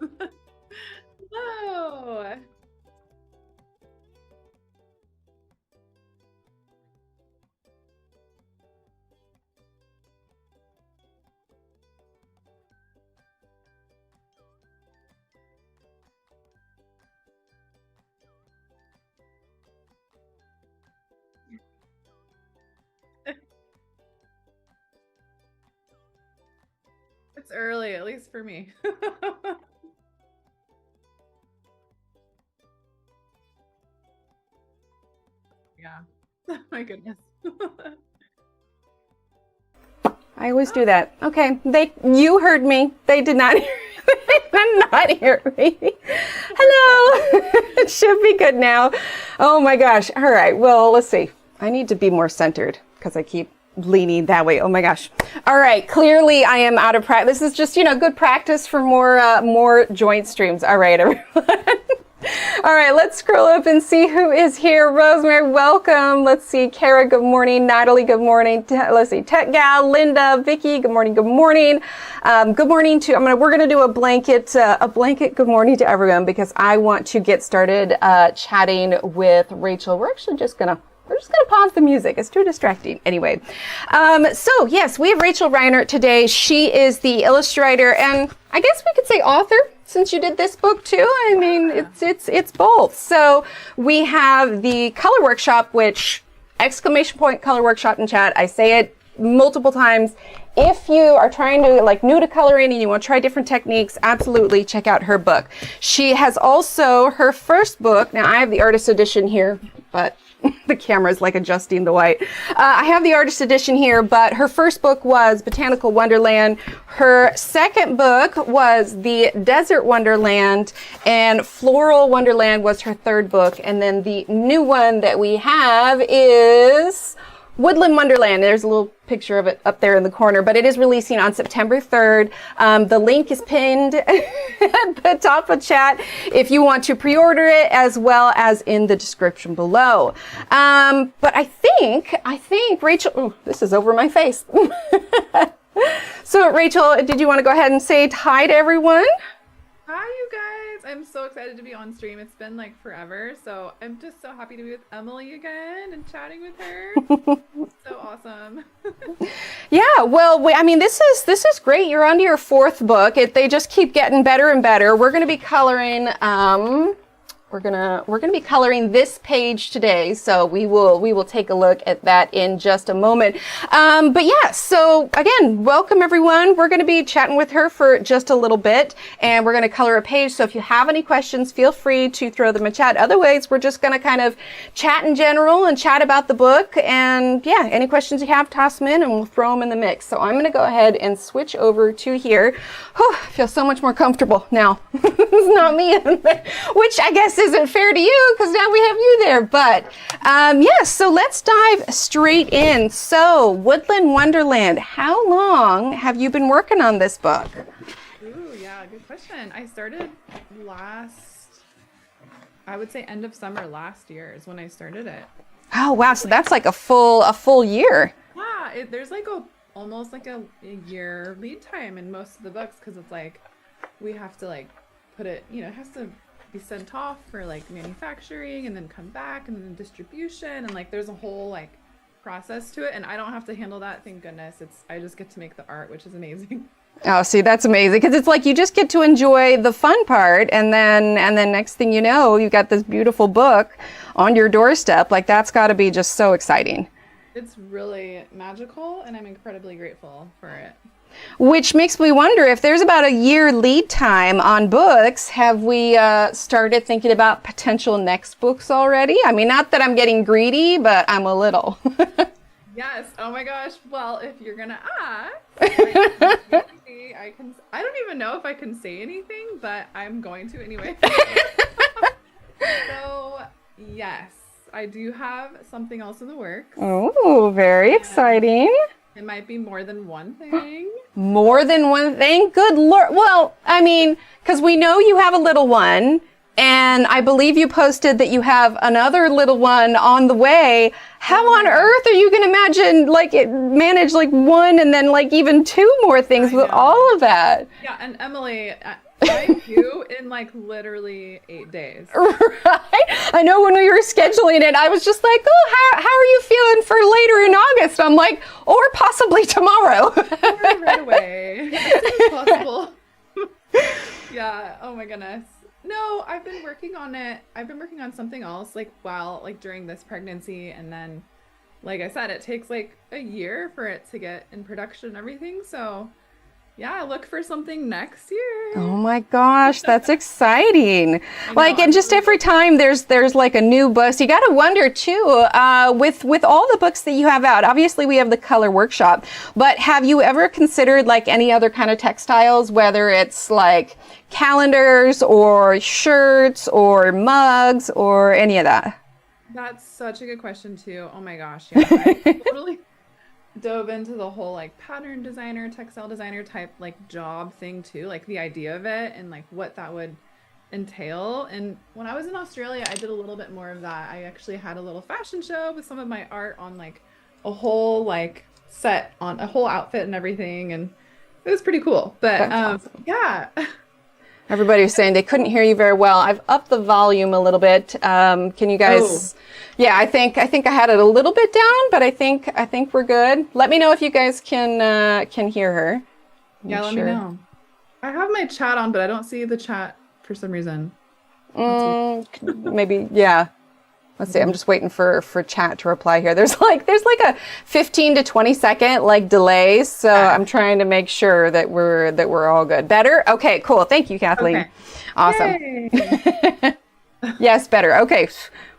Hello. It's early, at least for me. Yeah. My goodness. I always do that. Okay, you heard me. They did not hear, they did not hear me. Hello. It should be good now. Oh my gosh. All right. Well, let's see. I need to be more centered because I keep leaning that way. Oh my gosh. All right. Clearly I am out of practice. This is just, good practice for more joint streams. All right, everyone. All right, let's scroll up and see who is here. Rosemary, welcome. Let's see. Kara, good morning. Natalie, good morning. Let's see. Tech Gal, Linda, Vicky, good morning. Good morning. Good morning to. We're gonna do a blanket good morning to everyone because I want to get started chatting with Rachel. We're just gonna pause the music. It's too distracting. Anyway, so yes, we have Rachel Reinert today. She is the illustrator and I guess we could say author since you did this book too. I mean, it's both. So we have the color workshop, which !color workshop in chat. I say it multiple times. If you are trying to new to coloring and you want to try different techniques, absolutely check out her book. She has also her first book. Now I have the artist edition here, but the camera's adjusting the white. I have the artist edition here, but her first book was Botanical Wonderland. Her second book was the Desert Wonderland, and Floral Wonderland was her third book. And then the new one that we have is Woodland Wonderland. There's a little picture of it up there in the corner, but it is releasing on September 3rd. The link is pinned at the top of chat if you want to pre-order it, as well as in the description below. But I think Rachel, ooh, this is over my face. So Rachel, did you want to go ahead and say hi to everyone? Hi, you guys. I'm so excited to be on stream. It's been forever. So I'm just so happy to be with Emily again and chatting with her. So awesome. Yeah, well, this is great. You're on to your fourth book. They just keep getting better and better. We're going to be coloring we're gonna be coloring this page today, so we will take a look at that in just a moment. But yeah, so again, welcome everyone. We're gonna be chatting with her for just a little bit, and we're gonna color a page. So if you have any questions, feel free to throw them in chat. Otherwise, we're just gonna kind of chat in general and chat about the book. And yeah, any questions you have, toss them in, and we'll throw them in the mix. So I'm gonna go ahead and switch over to here. Whew, I feel so much more comfortable now. It's not me, which I guess isn't fair to you because now we have you there. But yeah, so let's dive straight in. So Woodland Wonderland, how long have you been working on this book? Ooh, yeah, good question. I started I would say end of summer last year is when I started it. Oh wow, so that's a full year. Yeah, there's almost a year lead time in most of the books because it's we have to put it, it has to be sent off for manufacturing and then come back and then distribution and there's a whole process to it, and I don't have to handle that, thank goodness. I just get to make the art, which is amazing. Oh, see, that's amazing because it's you just get to enjoy the fun part, and then next thing you know, you got this beautiful book on your doorstep. That's got to be just so exciting. It's really magical, and I'm incredibly grateful for it. Which makes me wonder if there's about a year lead time on books. Have we started thinking about potential next books already? I mean, not that I'm getting greedy, but I'm a little. Yes. Oh my gosh. Well, if you're gonna ask, I don't even know if I can say anything, but I'm going to anyway. So yes, I do have something else in the works. Oh, very exciting. It might be more than one thing. More than one thing? Good Lord. Well, I mean, because we know you have a little one, and I believe you posted that you have another little one on the way. How on earth are you going to manage one and then even two more things with all of that? Yeah, and Emily, I do in like literally 8 days. Right? I know when we were scheduling it, I was just like, oh, how are you feeling for later in August? I'm like, or possibly tomorrow. Or right away, as soon as possible. Yeah, oh my goodness. No, I've been working on it. I've been working on something else like during this pregnancy, and then like I said, it takes like a year for it to get in production and everything. So yeah, look for something next year. Oh my gosh, that's exciting. Like, I'm and just every time there's like a new book. So you got to wonder too, with all the books that you have out, obviously we have the color workshop, but have you ever considered like any other kind of textiles, whether it's like calendars or shirts or mugs or any of that? That's such a good question too. Oh my gosh, yeah. I totally dove into the whole like pattern designer, textile designer type like job thing too, like the idea of it and like what that would entail. And when I was in Australia, I did a little bit more of that. I actually had a little fashion show with some of my art on like a whole like set on a whole outfit and everything, and it was pretty cool. But awesome. Yeah. Everybody was saying they couldn't hear you very well. I've upped the volume a little bit. Can you guys? Oh. Yeah, I think I had it a little bit down, but I think we're good. Let me know if you guys can hear her. Yeah, let me know. I have my chat on, but I don't see the chat for some reason. Maybe, yeah. Let's see. I'm just waiting for chat to reply here. There's like a 15 to 20 second like delay, so I'm trying to make sure that we're all good. Better? Okay, cool. Thank you, Kathleen. Okay. Awesome. Yes, better. Okay.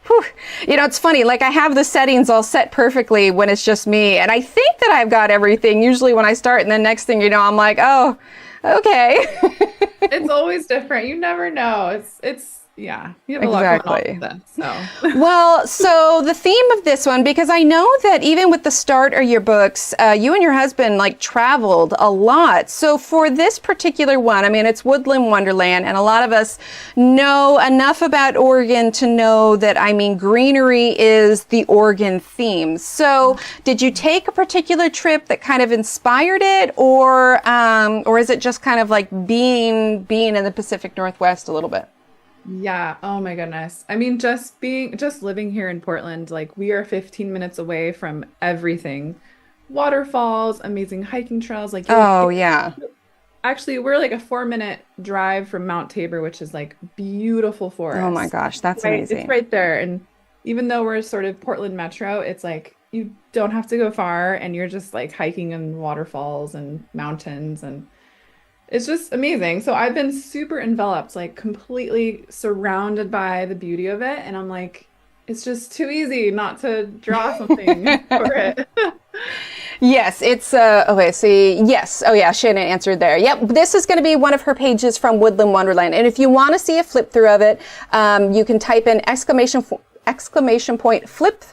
Whew. You know, it's funny. Like I have the settings all set perfectly when it's just me, and I think that I've got everything usually when I start, and then next thing you know, I'm like, oh, okay. It's always different. You never know. It's yeah, you have a lot going on with this, so. Well, so the theme of this one, because I know that even with the start of your books, you and your husband like traveled a lot. So for this particular one, I mean, it's Woodland Wonderland, and a lot of us know enough about Oregon to know that, I mean, greenery is the Oregon theme. So did you take a particular trip that kind of inspired it, or is it just kind of like being in the Pacific Northwest a little bit? Yeah. Oh my goodness. I mean, just living here in Portland, like we are 15 minutes away from everything. Waterfalls, amazing hiking trails. Like, oh yeah. Actually, we're like a 4-minute drive from Mount Tabor, which is like beautiful forest. Oh my gosh, that's amazing. It's right there. And even though we're sort of Portland Metro, it's like you don't have to go far, and you're just like hiking in waterfalls and mountains, and it's just amazing. So I've been super enveloped, like completely surrounded by the beauty of it. And I'm like, it's just too easy not to draw something for it. Yes, it's, okay, see, yes. Oh yeah, Shannon answered there. Yep, this is going to be one of her pages from Woodland Wonderland. And if you want to see a flip through of it, you can type in exclamation point flip.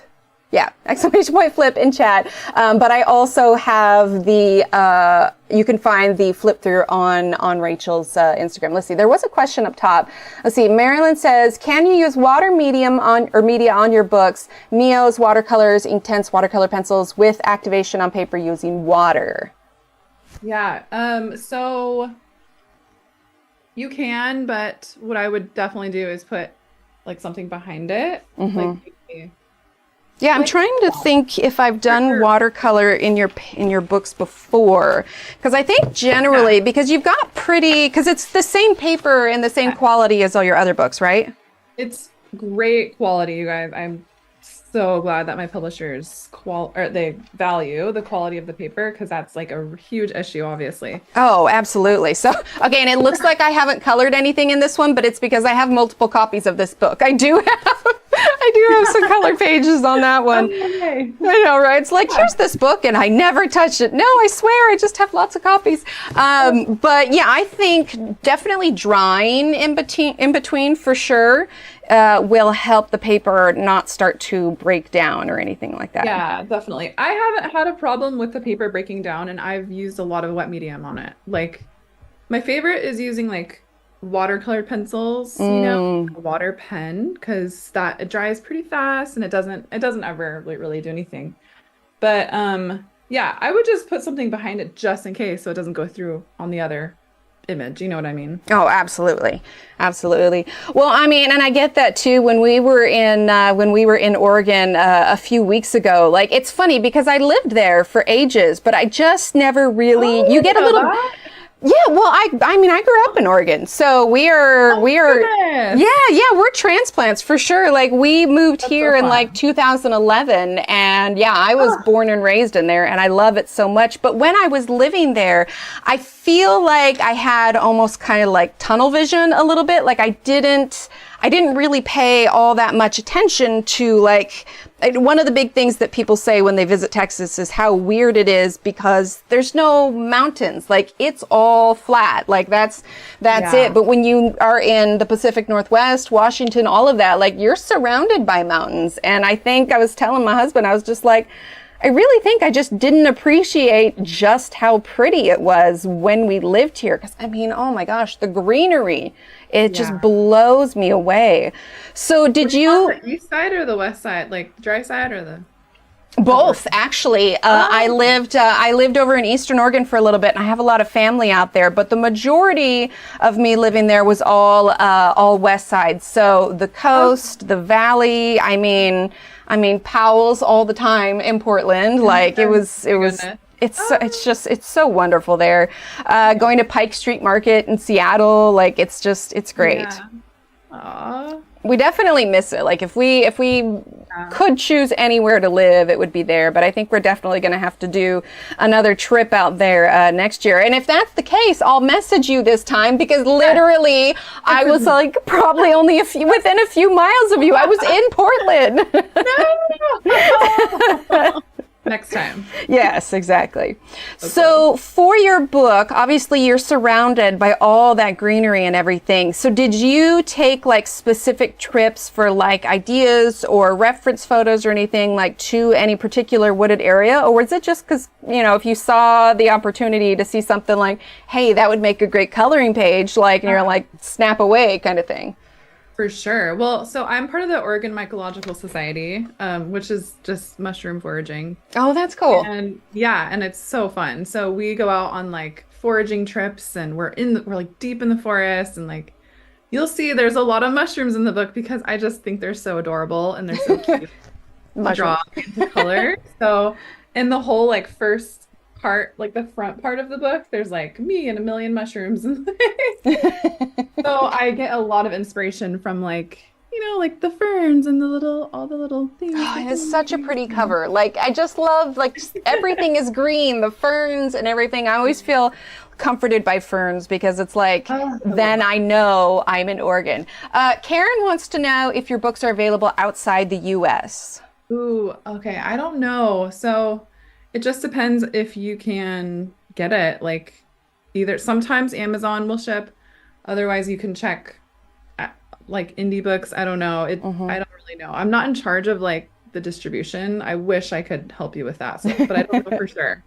Yeah, exclamation point flip in chat. But I also have the, you can find the flip through on Rachel's Instagram. Let's see, there was a question up top. Let's see, Marilyn says, can you use media on your books, Neo's watercolors, Inktense watercolor pencils with activation on paper using water? Yeah, so you can, but what I would definitely do is put like something behind it. Mm-hmm. Like, yeah, I'm trying to think if I've done watercolor in your books before, because I think generally, because you've got because it's the same paper and the same quality as all your other books, right? It's great quality, you guys. I'm so glad that my publishers they value the quality of the paper, because that's like a huge issue, obviously. Oh, absolutely. So again, it looks like I haven't colored anything in this one, but it's because I have multiple copies of this book. I do have some color pages on that one. Okay. I know, right? It's like, here's this book and I never touched it. No, I swear, I just have lots of copies. But yeah, I think definitely drying in between for sure will help the paper not start to break down or anything like that. Yeah, definitely. I haven't had a problem with the paper breaking down, and I've used a lot of wet medium on it. Like, my favorite is using like watercolor pencils, you know, a water pen, because it dries pretty fast and it doesn't ever like really do anything. But yeah, I would just put something behind it just in case, so it doesn't go through on the other image. You know what I mean? Oh, absolutely. Absolutely. Well, I mean, and I get that too. When we were in Oregon a few weeks ago, like, it's funny because I lived there for ages, but I just never really, you get a little, that? yeah, well, I mean, I grew up in Oregon, so we are, Goodness. yeah, we're transplants for sure. Like, we moved here so in fun. like 2011, and yeah, I was born and raised in there, and I love it so much. But when I was living there, I feel like I had almost kind of like tunnel vision a little bit. Like, I didn't really pay all that much attention to, like, one of the big things that people say when they visit Texas is how weird it is because there's no mountains. Like, it's all flat. Like, that's it. But when you are in the Pacific Northwest, Washington, all of that, like, you're surrounded by mountains. And I think I was telling my husband, I was just like, I really think I just didn't appreciate just how pretty it was when we lived here. Because, I mean, oh my gosh, the greenery, it just blows me away. So did you... on the east side or the west side? Like, the dry side or the... Both, actually. I lived over in Eastern Oregon for a little bit, and I have a lot of family out there. But the majority of me living there was all west side. So the coast, the valley. I mean, Powell's all the time in Portland. Like, it's so wonderful there. Going to Pike Street Market in Seattle, like, it's great. Yeah. Aww. We definitely miss it. Like, if we could choose anywhere to live, it would be there. But I think we're definitely going to have to do another trip out there next year. And if that's the case, I'll message you this time because literally I was like probably only within a few miles of you. I was in Portland. No. Next time. Yes, exactly. Okay. So for your book, obviously you're surrounded by all that greenery and everything. So did you take like specific trips for like ideas or reference photos or anything like to any particular wooded area? Or was it just because, you know, if you saw the opportunity to see something like, hey, that would make a great coloring page, like, and you're like, snap away kind of thing? For sure. Well, so I'm part of the Oregon Mycological Society, which is just mushroom foraging. Oh, that's cool. And yeah, and it's so fun. So we go out on like foraging trips, and we're like deep in the forest, and like you'll see there's a lot of mushrooms in the book because I just think they're so adorable and they're so cute to draw into color. So in the whole like first part, like the front part of the book, there's like me and a million mushrooms. So I get a lot of inspiration from like, you know, like the ferns and all the little things. Oh, it is such a pretty cover. Like, I just love, like, just everything is green, the ferns and everything. I always feel comforted by ferns because it's like, then I know I'm in Oregon. Karen wants to know if your books are available outside the U.S. Ooh, okay. I don't know. So it just depends if you can get it. Like, either sometimes Amazon will ship, otherwise you can check like indie books. I don't know. I don't really know. I'm not in charge of like the distribution. I wish I could help you with that, but I don't know for sure.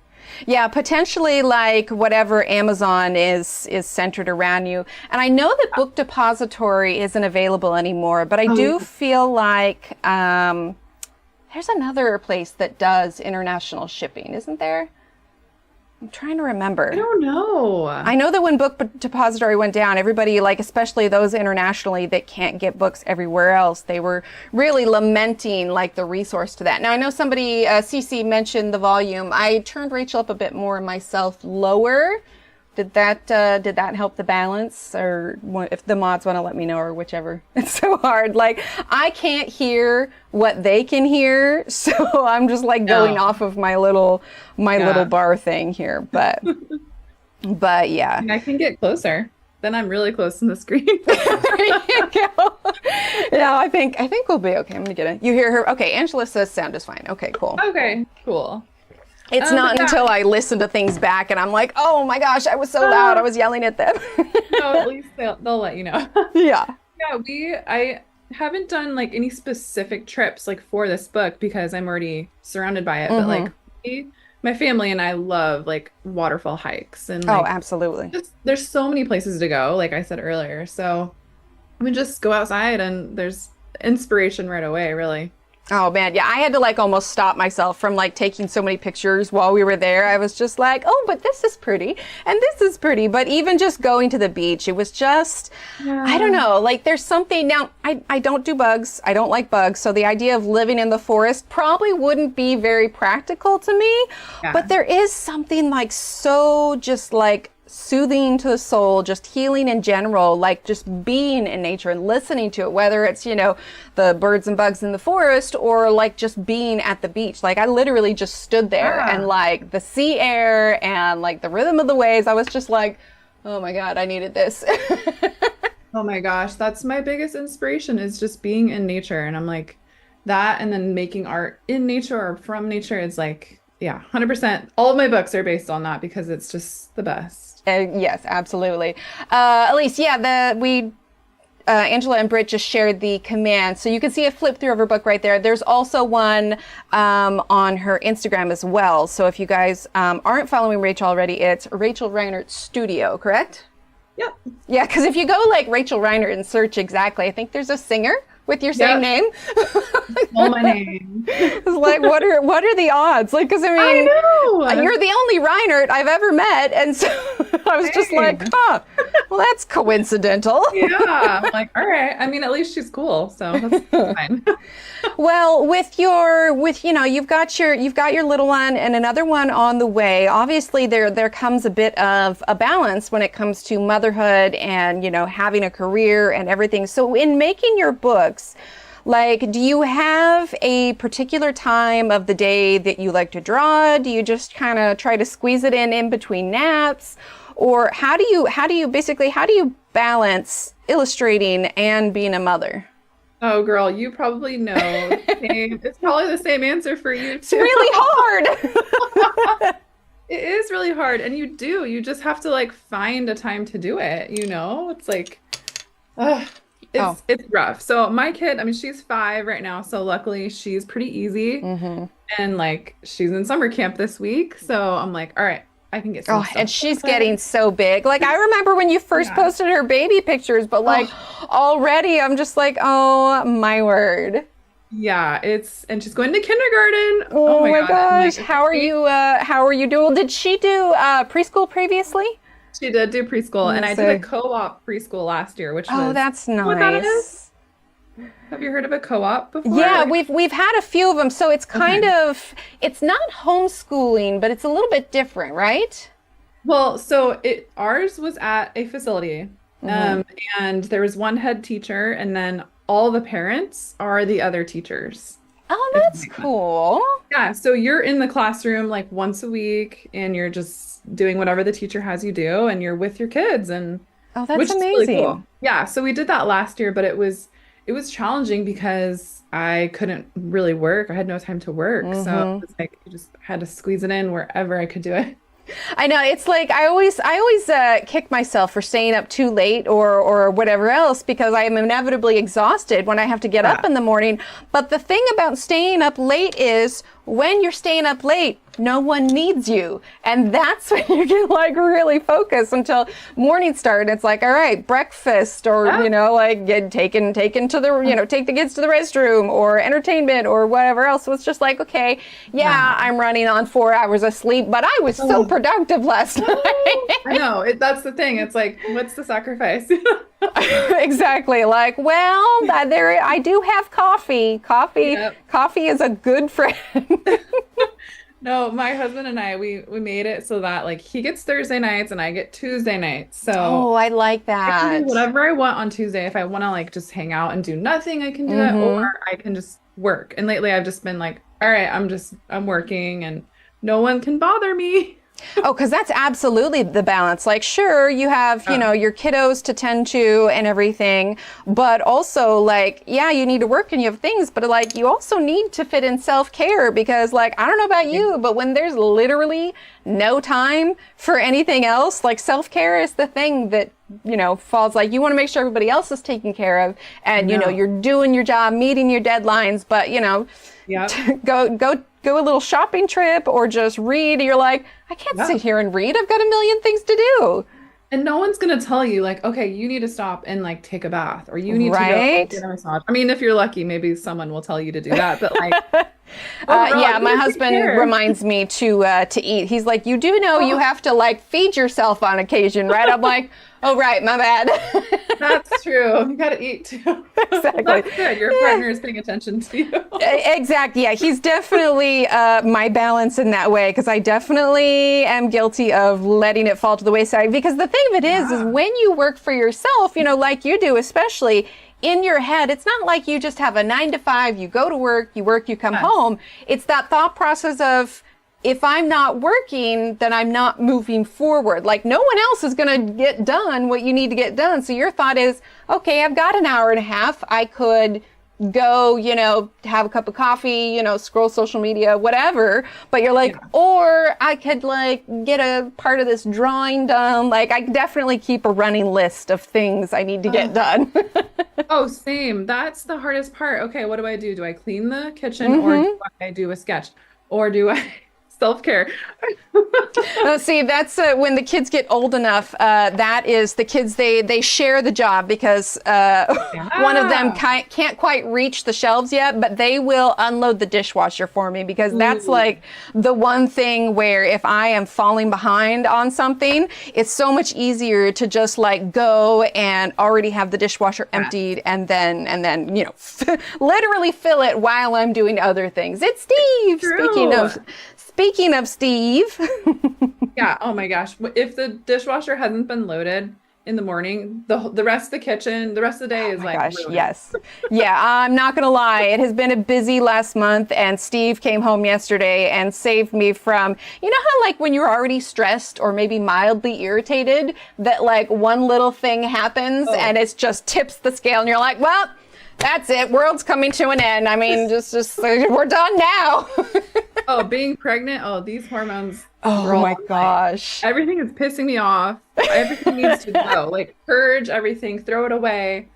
Yeah, potentially like whatever Amazon is centered around you. And I know that Book Depository isn't available anymore, but I do feel like there's another place that does international shipping, isn't there? I'm trying to remember. I don't know. I know that when Book Depository went down, everybody, like especially those internationally that can't get books everywhere else, they were really lamenting like the resource to that. Now I know somebody, CC mentioned the volume. I turned Rachel up a bit more myself lower. Did that help the balance? Or if the mods want to let me know, or whichever. It's so hard. Like, I can't hear what they can hear, so I'm just like going off of my little bar thing here. But yeah. And I can get closer. Then I'm really close to the screen. There you go. Yeah, I think we'll be okay. I'm gonna get it. You hear her? Okay, Angela says sound is fine. Okay, cool. Okay, cool. It's not until I listen to things back and I'm like, oh my gosh, I was so loud. I was yelling at them. No, at least they'll let you know. Yeah. Yeah, I haven't done like any specific trips like for this book because I'm already surrounded by it. But like my family and I love like waterfall hikes and like, absolutely. There's so many places to go, like I said earlier. So I mean, just go outside and there's inspiration right away, really. Oh man, yeah, I had to like almost stop myself from like taking so many pictures while we were there. I was just like, oh, but this is pretty and this is pretty. But even just going to the beach, it was just, I don't know, like there's something now, I don't do bugs. I don't like bugs. So the idea of living in the forest probably wouldn't be very practical to me. Yeah. But there is something like so just like soothing to the soul, just healing in general, like just being in nature and listening to it, whether it's, you know, the birds and bugs in the forest or like just being at the beach. Like I literally just stood there and like the sea air and like the rhythm of the waves. I was just like, oh my God, I needed this. Oh my gosh, that's my biggest inspiration is just being in nature. And I'm like that, and then making art in nature or from nature is like, yeah, 100%. All of my books are based on that because it's just the best. Yes, absolutely. Elise, yeah, Angela and Britt just shared the command. So you can see a flip through of her book right there. There's also one on her Instagram as well. So if you guys aren't following Rachel already, it's Rachel Reinert Studio, correct? Yep. Yeah, because if you go like Rachel Reinert and search exactly, I think there's a singer with your same name. All my name. It's like, what are the odds? Like, because I mean, you're the only Reinert I've ever met, and so I was just like, huh, well, that's coincidental. Yeah, I'm like, all right. I mean, at least she's cool, so that's fine. Well, you've got your little one and another one on the way. Obviously, there comes a bit of a balance when it comes to motherhood and, you know, having a career and everything. So in making your books, like, do you have a particular time of the day that you like to draw? Do you just kind of try to squeeze it in between naps? Or how do you balance illustrating and being a mother? Oh, girl, you probably know. It's probably the same answer for you, too. It's really hard. It is really hard. And you just have to like find a time to do it, you know? It's like, it's rough. So my kid, I mean, she's 5 right now. So luckily she's pretty easy. Mm-hmm. And like, she's in summer camp this week. So I'm like, all right, I can get some stuff. And she's getting so big. Like, I remember when you first posted her baby pictures, but like already I'm just like, oh my word. Yeah, and she's going to kindergarten. Oh my gosh. Like, how are you doing? Did she do preschool previously? She did do preschool, and I did a co-op preschool last year, which was that's nice. What that is? Have you heard of a co-op before? Yeah, we've had a few of them. So it's kind of, it's not homeschooling, but it's a little bit different, right? Well, so ours was at a facility, and there was one head teacher, and then all the parents are the other teachers. Oh, that's cool. Yeah, so you're in the classroom like once a week, and you're just doing whatever the teacher has you do, and you're with your kids, and that's amazing. Really cool. Yeah, so we did that last year, but it was challenging because I couldn't really work. I had no time to work, so it was like you just had to squeeze it in wherever I could do it. I know, it's like I always kick myself for staying up too late or whatever else, because I am inevitably exhausted when I have to get up in the morning. But the thing about staying up late is when you're staying up late, no one needs you. And that's when you can like really focus until morning start. And it's like, all right, breakfast, or, you know, like get taken to the, you know, take the kids to the restroom or entertainment or whatever else. So it's just like, okay, I'm running on 4 hours of sleep, but I was so productive last night. I know, that's the thing. It's like, what's the sacrifice? Exactly. Like, well, I do have coffee. Coffee is a good friend. No, my husband and I, we made it so that like he gets Thursday nights and I get Tuesday nights. So I like that. I can do whatever I want on Tuesday. If I want to like just hang out and do nothing, I can do that, or I can just work. And lately I've just been like, all right, I'm working and no one can bother me. Oh, because that's absolutely the balance. Like, sure, you have, you know, your kiddos to tend to and everything, but also like, yeah, you need to work and you have things, but like, you also need to fit in self-care, because like, I don't know about you, but when there's literally no time for anything else, like self-care is the thing that, you know, falls, like you want to make sure everybody else is taken care of, and, you know, you're doing your job, meeting your deadlines, but, you know, go a little shopping trip or just read. You're like, I can't sit here and read. I've got a million things to do. And no one's gonna tell you like, okay, you need to stop and like take a bath or you need to go Right? get a massage. I mean, if you're lucky, maybe someone will tell you to do that, but like overall, Yeah, you my need to take husband care. reminds me to eat. He's like, you do know you Oh, have to like feed yourself on occasion, right? I'm like, oh, right, my bad. that's true. You gotta eat too. Well, Exactly. that's good. Your partner is paying attention to you. Exactly. Yeah, he's definitely my balance in that way because I definitely am guilty of letting it fall to the wayside. Because the thing of it is Yeah. when you work for yourself, like you do, especially in your head, it's not like you just have a 9 to 5, you go to work, you come Yes. home. It's that thought process of, if I'm not working, then I'm not moving forward. Like no one else is going to get done what you need to get done. So your thought is, okay, I've got an hour and a half. I could go, have a cup of coffee, scroll social media, whatever. But you're like, Yeah. or I could like get a part of this drawing done. Like I definitely keep a running list of things I need to get done. Oh, same. That's the hardest part. Okay, what do I do? Do I clean the kitchen or do I do a sketch? Or do I self-care? See, that's when the kids get old enough. That is the kids. They share the job because one of them Yeah. can't quite reach the shelves yet, but they will unload the dishwasher for me because that's Ooh. like the one thing where if I am falling behind on something, it's so much easier to just like go and already have the dishwasher Yeah. emptied and then literally fill it while I'm doing other things. It's Steve. True. Speaking of Steve. Yeah, oh my gosh. If the dishwasher hasn't been loaded in the morning, the rest of the kitchen, the rest of the day is like Gosh, ruined. yes. Yeah, I'm not going to lie. It has been a busy last month, and Steve came home yesterday and saved me from, how like when you're already stressed or maybe mildly irritated, that like one little thing happens Oh. and it just tips the scale and you're like, well, that's it. World's coming to an end. I mean, just we're done now. Oh, being pregnant, oh, these hormones. Oh girl, my like, gosh. everything is pissing me off. Everything needs to go. Like purge everything, throw it away.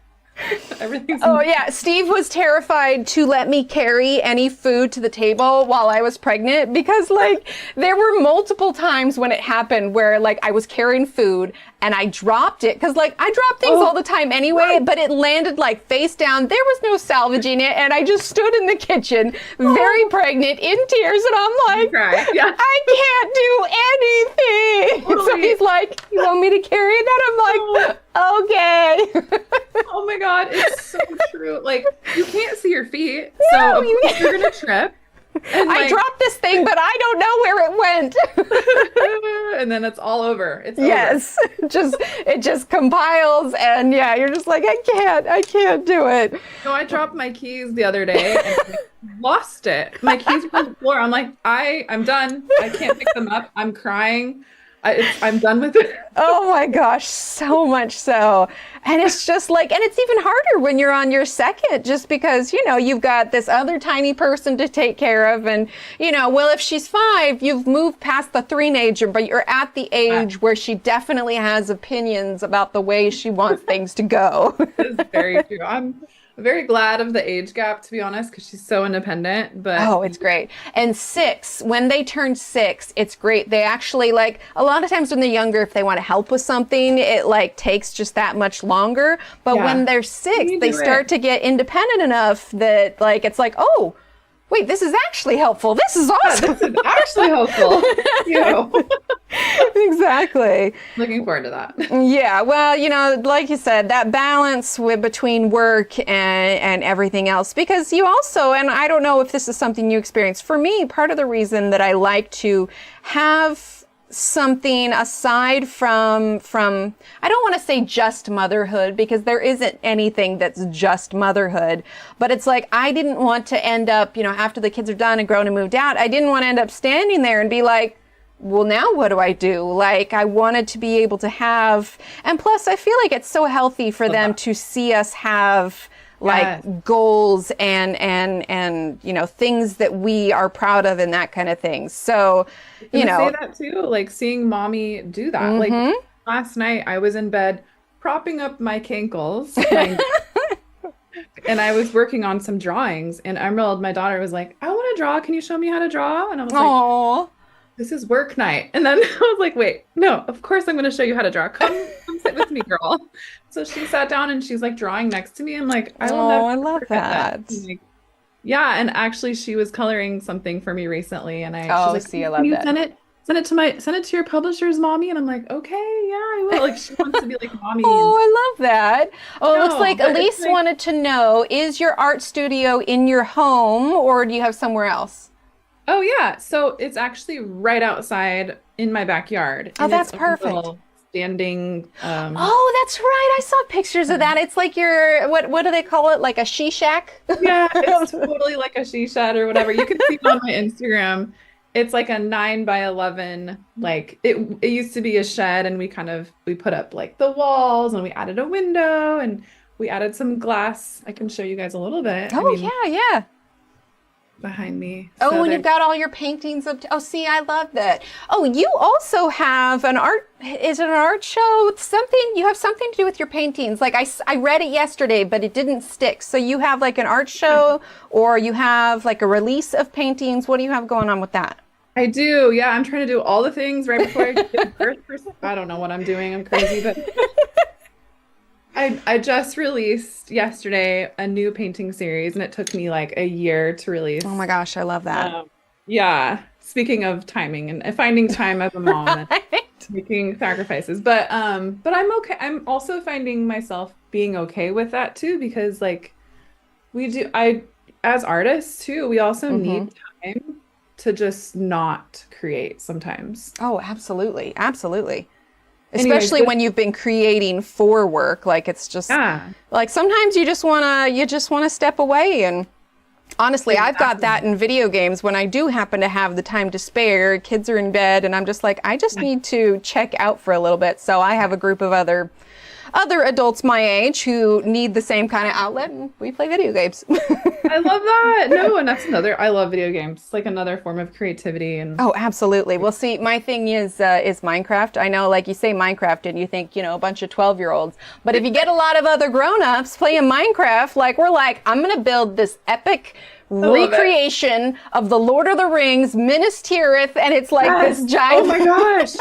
Everything's Oh yeah, Steve was terrified to let me carry any food to the table while I was pregnant because like there were multiple times when it happened where like I was carrying food and I dropped it because like I drop things all the time anyway, but it landed like face down. There was no salvaging it, and I just stood in the kitchen, very pregnant, in tears, and I'm like, cry. Yeah. I can't do anything. So Totally. he's like, you want me to carry that? I'm like, okay. Oh my God, it's so true. Like you can't see your feet, No, so of course you're gonna trip. And I like, dropped this thing, but I don't know where it went. and then it's all over. It's over. Yes, it just compiles, and yeah, you're just like, I can't do it. So I dropped my keys the other day and I lost it. My keys were on the floor. I'm like, I'm done. I can't pick them up. I'm crying. I'm done with it. Oh my gosh, so much so. And it's just like, and it's even harder when you're on your second, just because, you've got this other tiny person to take care of. And, well, if she's 5, you've moved past the three-nager, but you're at the age where she definitely has opinions about the way she wants things to go. It's very true. I'm very glad of the age gap, to be honest, because she's so independent. But Oh, it's great. And 6, when they turn 6, it's great. They actually like, a lot of times when they're younger, if they want to help with something, it like takes just that much longer. But Yeah. when they're 6, You they do start it. to get independent enough that like, it's like, oh, wait, this is actually helpful. This is awesome. this is actually helpful. Exactly. Looking forward to that. Yeah, well, like you said, that balance between work and everything else, because you also, and I don't know if this is something you experience, for me, part of the reason that I like to have something aside from I don't want to say just motherhood, because there isn't anything that's just motherhood, but it's like I didn't want to end up, after the kids are done and grown and moved out, I didn't want to end up standing there and be like, well, now what do I do? Like, I wanted to be able to have, and plus I feel like it's so healthy for them to see us have like Yes. goals and things that we are proud of and that kind of thing. So, Say that too, like seeing mommy do that. Like last night I was in bed propping up my cankles and I was working on some drawings, and Emerald, my daughter, was like, I want to draw. Can you show me how to draw? And I was like, oh, this is work night. And then I was like, wait, no, of course I'm going to show you how to draw. Come sit with me, girl. So she sat down and she's like drawing next to me. I'm like, I will never I love forget that. Like, yeah. And actually she was coloring something for me recently. And she's like, see, I can love you that. send it to your publisher's mommy. And I'm like, okay, yeah, I will. Like she wants to be like mommy. Oh, I love that. Oh, it looks No, like but Elise it's like- wanted to know, is your art studio in your home or do you have somewhere else? Oh yeah, so it's actually right outside in my backyard. Oh, and that's it's a perfect. little standing. Oh, that's right. I saw pictures of that. It's like your what do they call it? Like a she shack? Yeah, it's totally like a she shed or whatever. You can see it on my Instagram. It's like a 9x11. Like it used to be a shed, and we put up like the walls, and we added a window, and we added some glass. I can show you guys a little bit. Oh, yeah. Behind me. Oh, So and you've got all your paintings of, oh, see, I love that. Oh, you also have is it an art show? You have something to do with your paintings. Like I read it yesterday, but it didn't stick. So you have like an art show or you have like a release of paintings. What do you have going on with that? I do. Yeah, I'm trying to do all the things right before I give birth. I don't know what I'm doing. I'm crazy, but I just released yesterday a new painting series, and it took me like a year to release. Oh my gosh, I love that. Yeah. Speaking of timing and finding time as a mom and making sacrifices, but I'm okay. I'm also finding myself being okay with that too, because like as artists too, we also need time to just not create sometimes. Oh, absolutely. Absolutely. Anyways, Especially when you've been creating for work, like it's just like sometimes you just want to step away. And honestly, I've got that in video games when I do happen to have the time to spare, kids are in bed and I'm just like, I just need to check out for a little bit. So I have a group of other adults my age who need the same kind of outlet, and we play video games. I love that. No, and that's I love video games. It's like another form of creativity. And oh, absolutely. Well, see, my thing is Minecraft. I know, like you say Minecraft and you think, a bunch of 12-year-olds, but if you get a lot of other grown-ups playing Minecraft, like we're like, I'm going to build this epic recreation of the Lord of the Rings, Minas Tirith, and it's like this giant. Oh my gosh.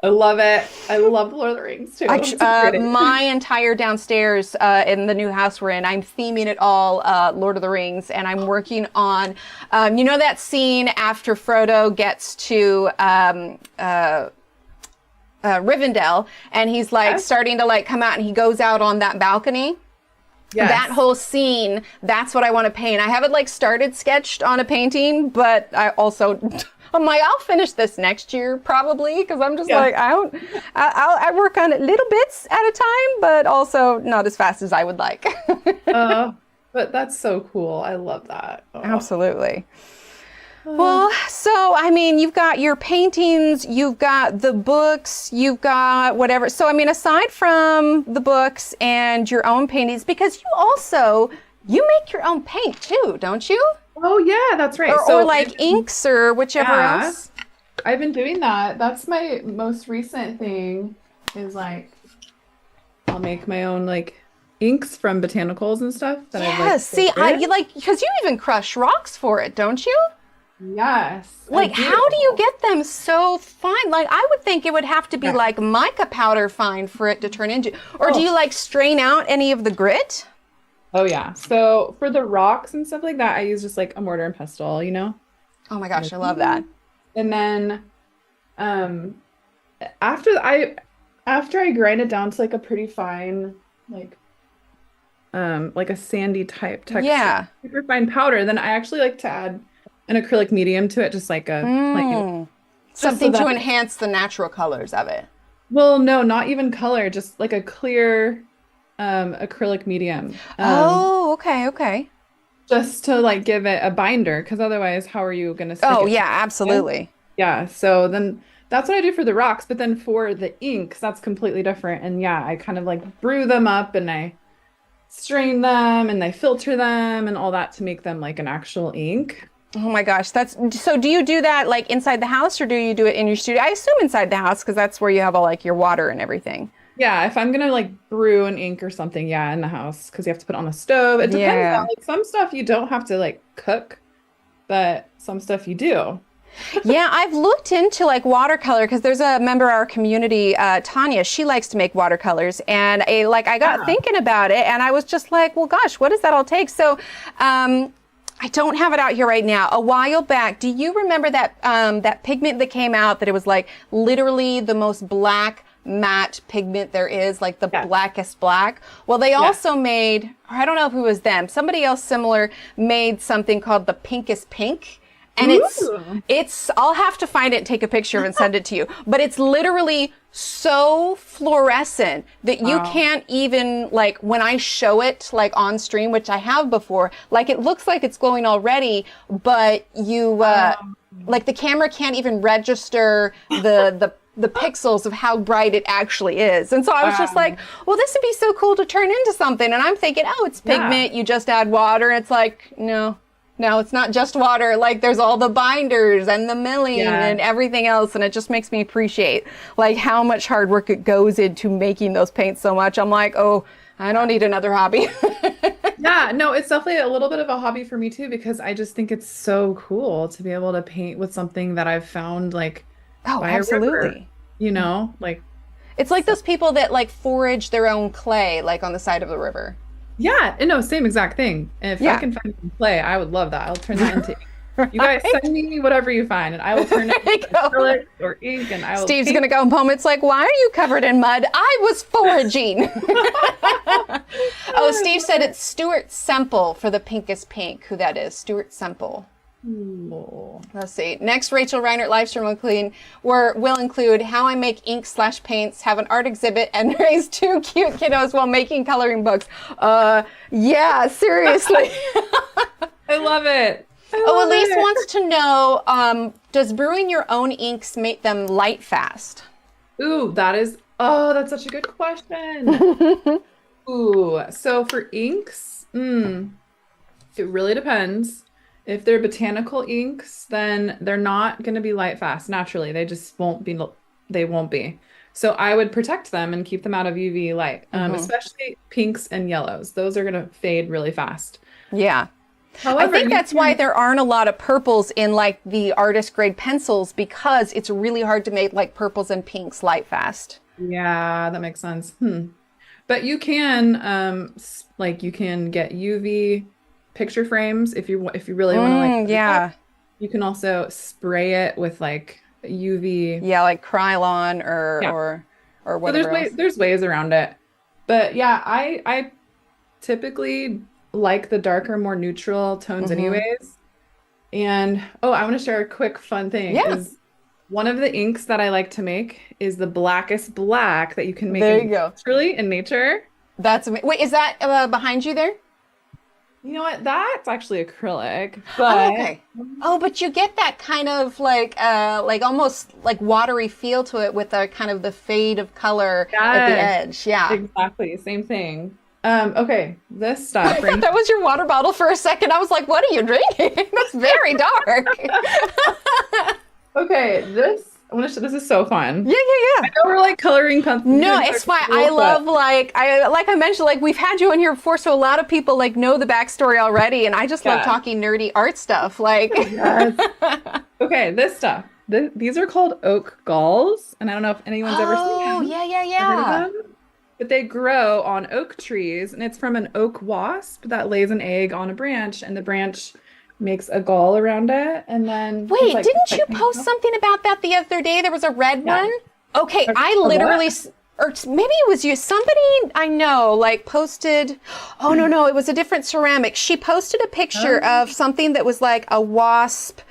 I love it. I love Lord of the Rings too. My entire downstairs in the new house we're in, I'm theming it all Lord of the Rings, and I'm working on, that scene after Frodo gets to Rivendell, and he's like starting to like come out, and he goes out on that balcony. Yes. That whole scene, that's what I want to paint. I have it like started sketched on a painting, but I also. I'm like, I'll finish this next year probably, because I'm just like, I work on it little bits at a time, but also not as fast as I would like. But that's so cool. I love that. Oh. Absolutely. Well, so, I mean, you've got your paintings, you've got the books, you've got whatever. So, I mean, aside from the books and your own paintings, because you make your own paint too, don't you? Oh yeah, that's right. Or like inks or whichever else. I've been doing that. That's my most recent thing, is like I'll make my own like inks from botanicals and stuff that see, because you even crush rocks for it, don't you? Yes. Like, how do you get them so fine? Like, I would think it would have to be like mica powder fine for it to turn into. Or do you like strain out any of the grit? Oh yeah. So for the rocks and stuff like that, I use just like a mortar and pestle, Oh my gosh, I love that. And then after I grind it down to like a pretty fine, like a sandy type texture. Yeah. Super fine powder, then I actually like to add an acrylic medium to it, just like something to enhance the natural colors of it. Well, no, not even color, just like a clear acrylic medium. Okay. Just to like give it a binder, because otherwise how are you going to stick it? Yeah, absolutely. Yeah, so then that's what I do for the rocks, but then for the inks, that's completely different. And yeah, I kind of like brew them up and I strain them and I filter them and all that to make them like an actual ink. Oh my gosh, so do you do that like inside the house, or do you do it in your studio? I assume inside the house, because that's where you have all like your water and everything. Yeah, if I'm gonna like brew an ink or something, in the house, because you have to put it on a stove. It depends on like some stuff you don't have to like cook, but some stuff you do. Yeah, I've looked into like watercolor because there's a member of our community, Tanya. She likes to make watercolors, and I got thinking about it, and I was just like, well, gosh, what does that all take? So, I don't have it out here right now. A while back, do you remember that that pigment that came out that it was like literally the most black matte pigment there is, like the blackest black? Well, they also made, or I don't know if it was them, somebody else similar made something called the pinkest pink. And it's, I'll have to find it and take a picture of it and send it to you. But it's literally so fluorescent that you can't even, like, when I show it, like, on stream, which I have before, like, it looks like it's glowing already, but you, like, the camera can't even register the pixels of how bright it actually is. And so I was just like, well, this would be so cool to turn into something. And I'm thinking, oh, it's pigment. You just add water. And it's like, no, it's not just water. Like, there's all the binders and the milling and everything else. And it just makes me appreciate, like, how much hard work it goes into making those paints so much. I'm like, oh, I don't need another hobby. Yeah, no, it's definitely a little bit of a hobby for me too, because I just think it's so cool to be able to paint with something that I've found, like, by absolutely. a river, you know, like. It's like those people that, like, forage their own clay, like, on the side of the river. Yeah, no, same exact thing. And if I can find some clay, I would love that. I'll turn that into ink. You guys send me whatever you find, and I will turn it into acrylic or ink, and I will. Steve's gonna go home. It's like, why are you covered in mud? I was foraging. Oh, Steve said it's Stuart Semple for the pinkest pink. Who that is? Stuart Semple. Let's see. Next, Rachel Reinert livestream will include how I make ink/paints, have an art exhibit, and raise 2 cute kiddos while making coloring books. Yeah, seriously. I love it. Elise wants to know, does brewing your own inks make them light fast? Ooh, that's such a good question. Ooh, so for inks, it really depends. If they're botanical inks, then they're not going to be light fast naturally. They just won't be. So I would protect them and keep them out of UV light, especially pinks and yellows. Those are going to fade really fast. Yeah. However, I think that's why there aren't a lot of purples in, like, the artist grade pencils, because it's really hard to make, like, purples and pinks light fast. Yeah, that makes sense. But you can, you can get UV picture frames if you really want to, you can also spray it with, like, UV, like Krylon or whatever. So there's ways around it, but yeah, I typically like the darker, more neutral tones anyways. And I want to share a quick fun thing. Is one of the inks that I like to make is the blackest black that you can make naturally in nature. That's amazing. Wait, is that behind you there? You know what? That's actually acrylic. But but you get that kind of like almost like watery feel to it with a kind of the fade of color at the edge. Yeah, exactly. Same thing. Okay, this stuff. I thought that was your water bottle for a second. I was like, what are you drinking? That's very dark. Okay, this is so fun. Yeah. I know we're like coloring pencils. No, it's fine. I love, like I mentioned, like, we've had you on here before, so a lot of people, like, know the backstory already, and I just love talking nerdy art stuff. Like, okay, this stuff. These are called oak galls, and I don't know if anyone's ever seen them. Oh, yeah. But they grow on oak trees, and it's from an oak wasp that lays an egg on a branch, and the branch makes a gall around it, and then didn't you post something about that the other day? There was a red one. Okay, I literally, or maybe it was you. Somebody I know, like, posted. Oh no, it was a different ceramic. She posted a picture of something that was like a wasp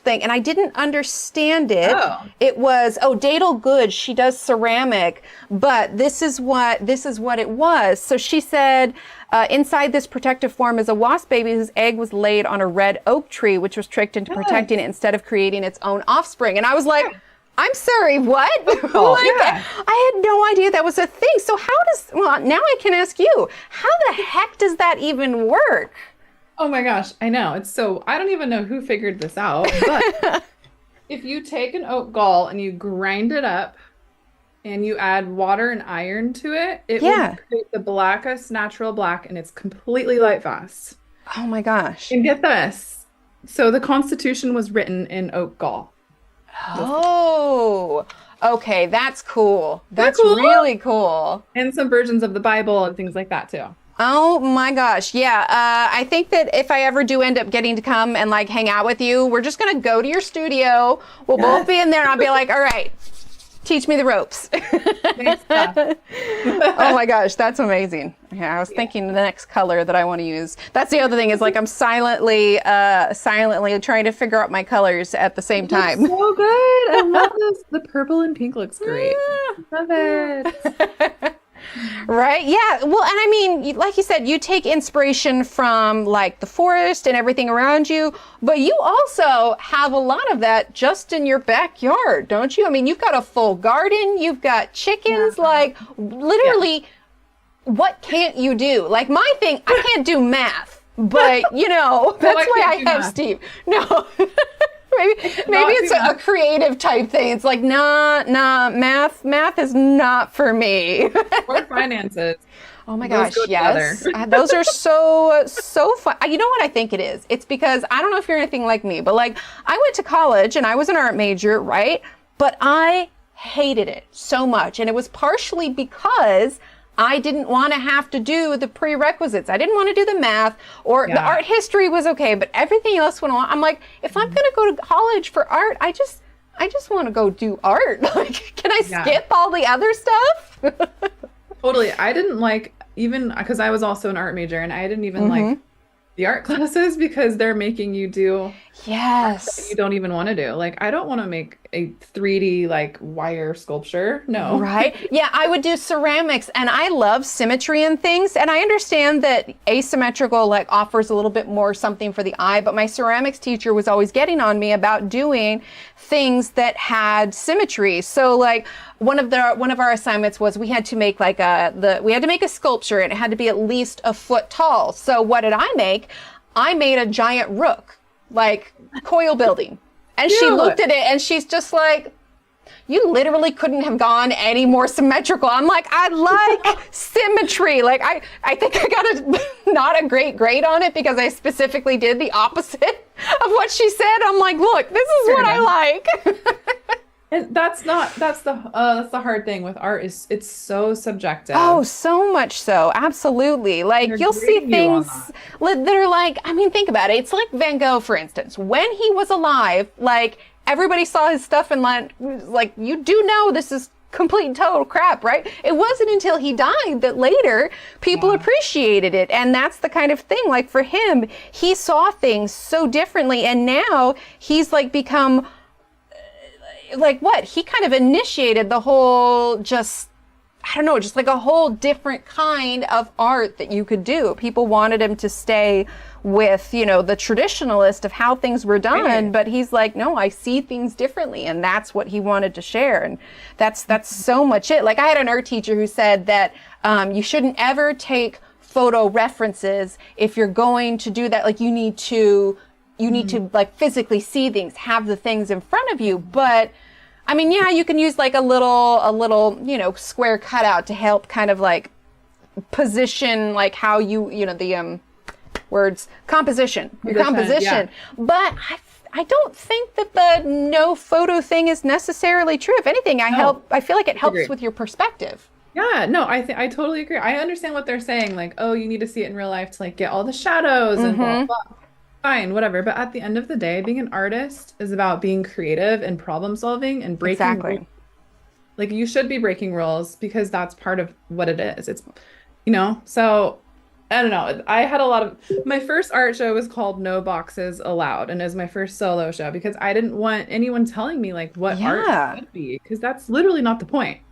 thing, and I didn't understand it. It was Dadel Good. She does ceramic, but this is what it was. So she said, inside this protective form is a wasp baby whose egg was laid on a red oak tree, which was tricked into protecting it instead of creating its own offspring. And I was like, I'm sorry, what? I had no idea that was a thing. So now I can ask you, how the heck does that even work? Oh my gosh, I know. I don't even know who figured this out, but if you take an oak gall and you grind it up and you add water and iron to it, it will create the blackest natural black, and it's completely light fast. Oh my gosh. And get this, So the Constitution was written in oak gall. Oh, okay. That's cool. That's cool? really cool. And some versions of the Bible and things like that too. Oh my gosh. Yeah. I think that if I ever do end up getting to come and like hang out with you, we're just going to go to your studio. We'll both be in there and I'll be like, all right, teach me the ropes. Oh my gosh, that's amazing. Yeah, I was thinking the next color that I want to use. That's the other thing is like I'm silently trying to figure out my colors at the same time. So good. I love this. The purple and pink looks great. Love it. Right? Yeah. Well, and I mean, like you said, you take inspiration from like the forest and everything around you, but you also have a lot of that just in your backyard, don't you? I mean, you've got a full garden, you've got chickens, like literally, what can't you do? Like my thing, I can't do math, but you know, that's why I have Steve. No. Maybe it's a creative type thing. It's like, nah, math is not for me. Or finances. Oh my gosh, yes. Those are so fun. You know what I think it is? It's because, I don't know if you're anything like me, but like I went to college and I was an art major, right? But I hated it so much. And it was partially because I didn't want to have to do the prerequisites. I didn't want to do the math or the art history was okay, but everything else went on. I'm like, if I'm going to go to college for art, I just want to go do art. Like, can I skip all the other stuff? Totally. I didn't like, even because I was also an art major and I didn't even like the art classes because they're making you do art that you don't even want to do. Like, I don't want to make a 3D like wire sculpture. No. Right? Yeah, I would do ceramics and I love symmetry and things. And I understand that asymmetrical like offers a little bit more something for the eye, but my ceramics teacher was always getting on me about doing things that had symmetry. So like one of our assignments was we had to make like we had to make a sculpture and it had to be at least a foot tall. So what did I make? I made a giant rook, like coil building. And she looked at it and she's just like, you literally couldn't have gone any more symmetrical. I'm like, I like symmetry. Like I think I got not a great grade on it because I specifically did the opposite of what she said. I'm like, look, this is what I like. And that's the hard thing with art is it's so subjective. Oh, so much so. Absolutely. Like you'll see things that are like, I mean, think about it. It's like Van Gogh, for instance, when he was alive, like everybody saw his stuff and like, you do know this is complete and total crap, right? It wasn't until he died that later people appreciated it. And that's the kind of thing, like for him, he saw things so differently. And now he's like become like what? He kind of initiated the whole just like a whole different kind of art that you could do. People wanted him to stay with, you know, the traditionalist of how things were done, but he's like, no, I see things differently. And that's what he wanted to share. And that's so much it. Like I had an art teacher who said that you shouldn't ever take photo references if you're going to do that. Like you need to like physically see things, have the things in front of you. But I mean, yeah, you can use like a little, you know, square cutout to help kind of like position, like how you know, the composition. Yeah. But I don't think that the no photo thing is necessarily true. If anything, I feel like it helps with your perspective. Yeah, no, I totally agree. I understand what they're saying. Like, oh, you need to see it in real life to like get all the shadows and blah, blah. Fine, whatever. But at the end of the day, being an artist is about being creative and problem solving and breaking rules. Like you should be breaking rules because that's part of what it is. It's, you know, so I don't know. I had my first art show was called No Boxes Allowed. And it was my first solo show because I didn't want anyone telling me like what art should be, because that's literally not the point.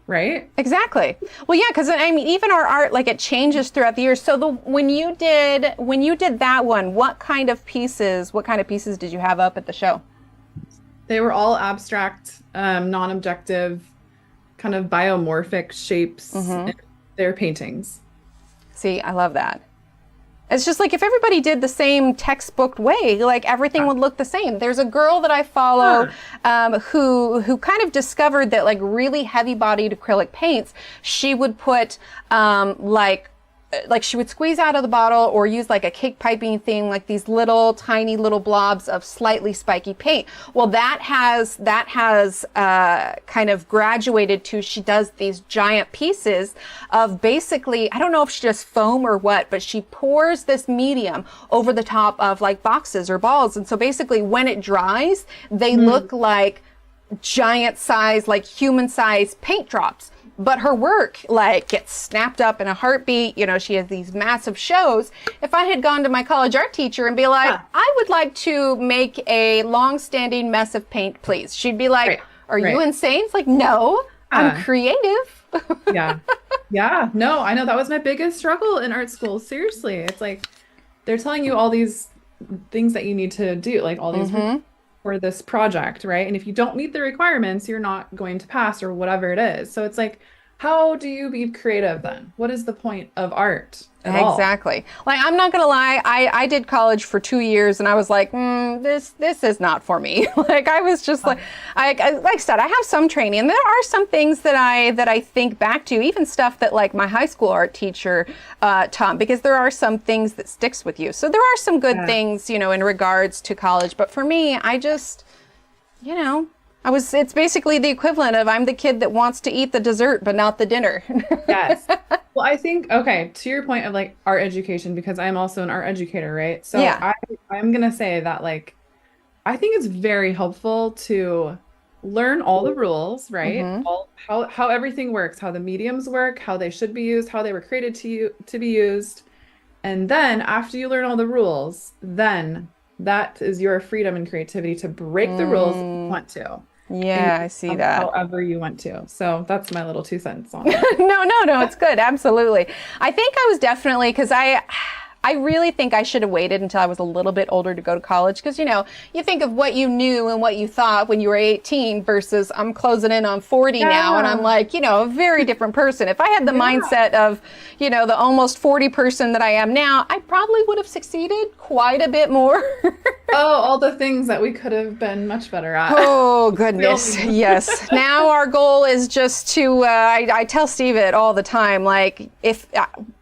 Right? Exactly. Well, yeah, because I mean, even our art, like it changes throughout the years. So when you did that one, what kind of pieces did you have up at the show? They were all abstract, non-objective, kind of biomorphic shapes. They're paintings. See, I love that. It's just like if everybody did the same textbook way, like everything would look the same. There's a girl that I follow who kind of discovered that like really heavy-bodied acrylic paints, she would put like like she would squeeze out of the bottle or use like a cake piping thing, like these little tiny little blobs of slightly spiky paint. Well, that has kind of graduated to, she does these giant pieces of basically, I don't know if she does foam or what, but she pours this medium over the top of like boxes or balls. And so basically when it dries, they look like giant size, like human size paint drops. But her work like gets snapped up in a heartbeat. You know, she has these massive shows. If I had gone to my college art teacher and be like, I would like to make a long-standing mess of paint, please. She'd be like, are you insane? It's like, no, I'm creative. Yeah. No, I know that was my biggest struggle in art school. Seriously. It's like, they're telling you all these things that you need to do, like all these for this project, right? And if you don't meet the requirements, you're not going to pass or whatever it is. So it's like, how do you be creative then? What is the point of art at all? Exactly. Like, I'm not gonna lie, I did college for 2 years and I was like, this is not for me. Like, I was just like I said, I have some training and there are some things that I think back to, even stuff that like my high school art teacher taught, because there are some things that sticks with you. So there are some good things, you know, in regards to college. But for me, I just, you know, it's basically the equivalent of I'm the kid that wants to eat the dessert, but not the dinner. Yes. Well, I think, okay, to your point of like art education, because I'm also an art educator, right? So I'm going to say that like, I think it's very helpful to learn all the rules, right? How everything works, how the mediums work, how they should be used, how they were created to be used. And then after you learn all the rules, then that is your freedom and creativity to break the rules if you want to. Yeah, I see that. However you want to. So that's my little 2 cents on it. No, it's good. Absolutely. I think I was definitely, because I really think I should have waited until I was a little bit older to go to college. Because, you know, you think of what you knew and what you thought when you were 18 versus I'm closing in on 40 now. And I'm like, you know, a very different person. If I had the mindset of, you know, the almost 40 person that I am now, I probably would have succeeded quite a bit more. All the things that we could have been much better at. Oh, goodness. Yes. Now our goal is just to, I tell Steve it all the time, like if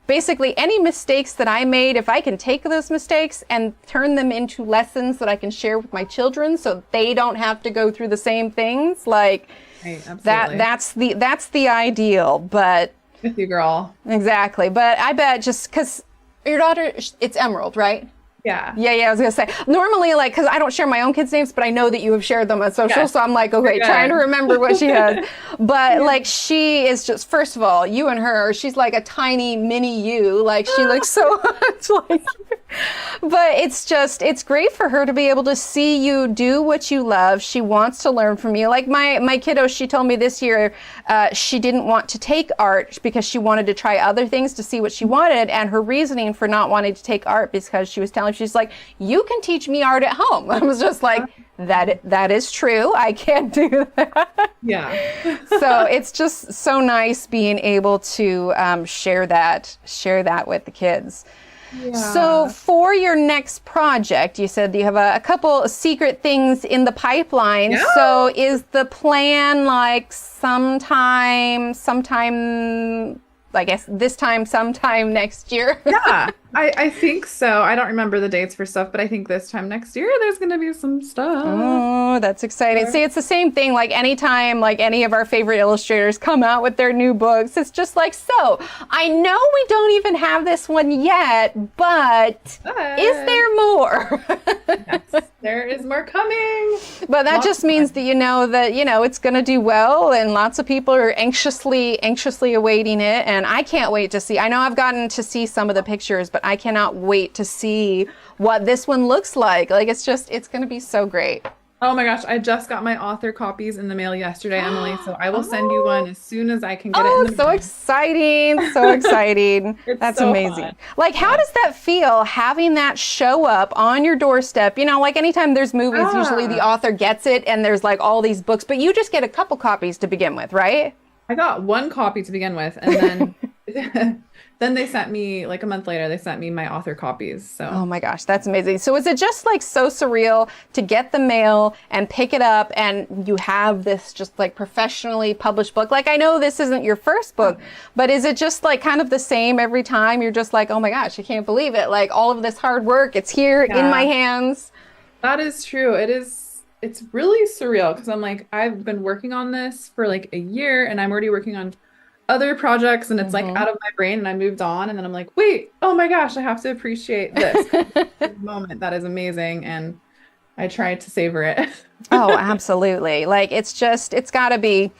basically any mistakes that I made, if I can take those mistakes and turn them into lessons that I can share with my children so they don't have to go through the same things, like that's the ideal. But with you, girl. Exactly. But I bet just because your daughter, it's Emerald, right? Yeah. I was gonna say, normally, like, because I don't share my own kids' names, but I know that you have shared them on social, so I'm like, okay, trying to remember what she has. But like, she is just, first of all, you and her, she's like a tiny mini you, like she looks so much like you. But it's great for her to be able to see you do what you love. She wants to learn from you. Like my kiddo, she told me this year, she didn't want to take art because she wanted to try other things to see what she wanted. And her reasoning for not wanting to take art because she was telling, she's like, you can teach me art at home. I was just like, that is true. I can't do that. Yeah. So it's just so nice being able to share that with the kids. Yeah. So for your next project, you said you have a couple secret things in the pipeline. Yeah. So is the plan like sometime, I guess sometime next year? Yeah, I think so. I don't remember the dates for stuff, but I think this time next year there's going to be some stuff. Oh, that's exciting. See, it's the same thing. Like anytime like any of our favorite illustrators come out with their new books, it's just like, so I know we don't even have this one yet, but is there more? Yes, there is more coming. But that just means that you know it's going to do well, and lots of people are anxiously awaiting it. And I can't wait to see. I know I've gotten to see some of the pictures, but I cannot wait to see what this one looks like. Like, it's going to be so great. Oh my gosh, I just got my author copies in the mail yesterday, Emily, so I will send you one as soon as I can get it in the mail. So exciting. So exciting. That's so amazing. Fun. Like, how does that feel, having that show up on your doorstep? You know, like anytime there's movies, usually the author gets it and there's like all these books, but you just get a couple copies to begin with, right? I got one copy to begin with, and then then they sent me like a month later, they sent me my author copies. Oh So my gosh, that's amazing. So is it just like so surreal to get the mail and pick it up and you have this just like professionally published book? Like I know this isn't your first book, but is it just like kind of the same every time? You're just like, oh my gosh, I can't believe it. Like all of this hard work, it's here in my hands. that is true. It's really surreal because I'm like, I've been working on this for like a year and I'm already working on other projects and it's like out of my brain and I moved on and then I'm like, wait, oh my gosh, I have to appreciate this moment. That is amazing. And I tried to savor it. Oh, absolutely. Like it's gotta be,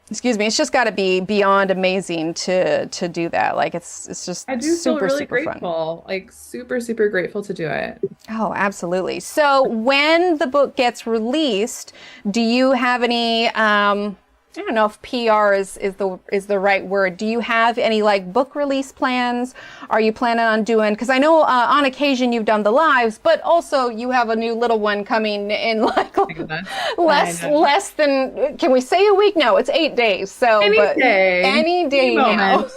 excuse me, it's just gotta be beyond amazing to do that. Like it's just I do feel super, really super fun. grateful, like super, super grateful to do it. Oh, absolutely. So when the book gets released, do you have any, I don't know if PR is the right word. Do you have any like book release plans? Are you planning on doing, because I know on occasion you've done the lives, but also you have a new little one coming in like less than, can we say a week? No, it's 8 days. So Any day now.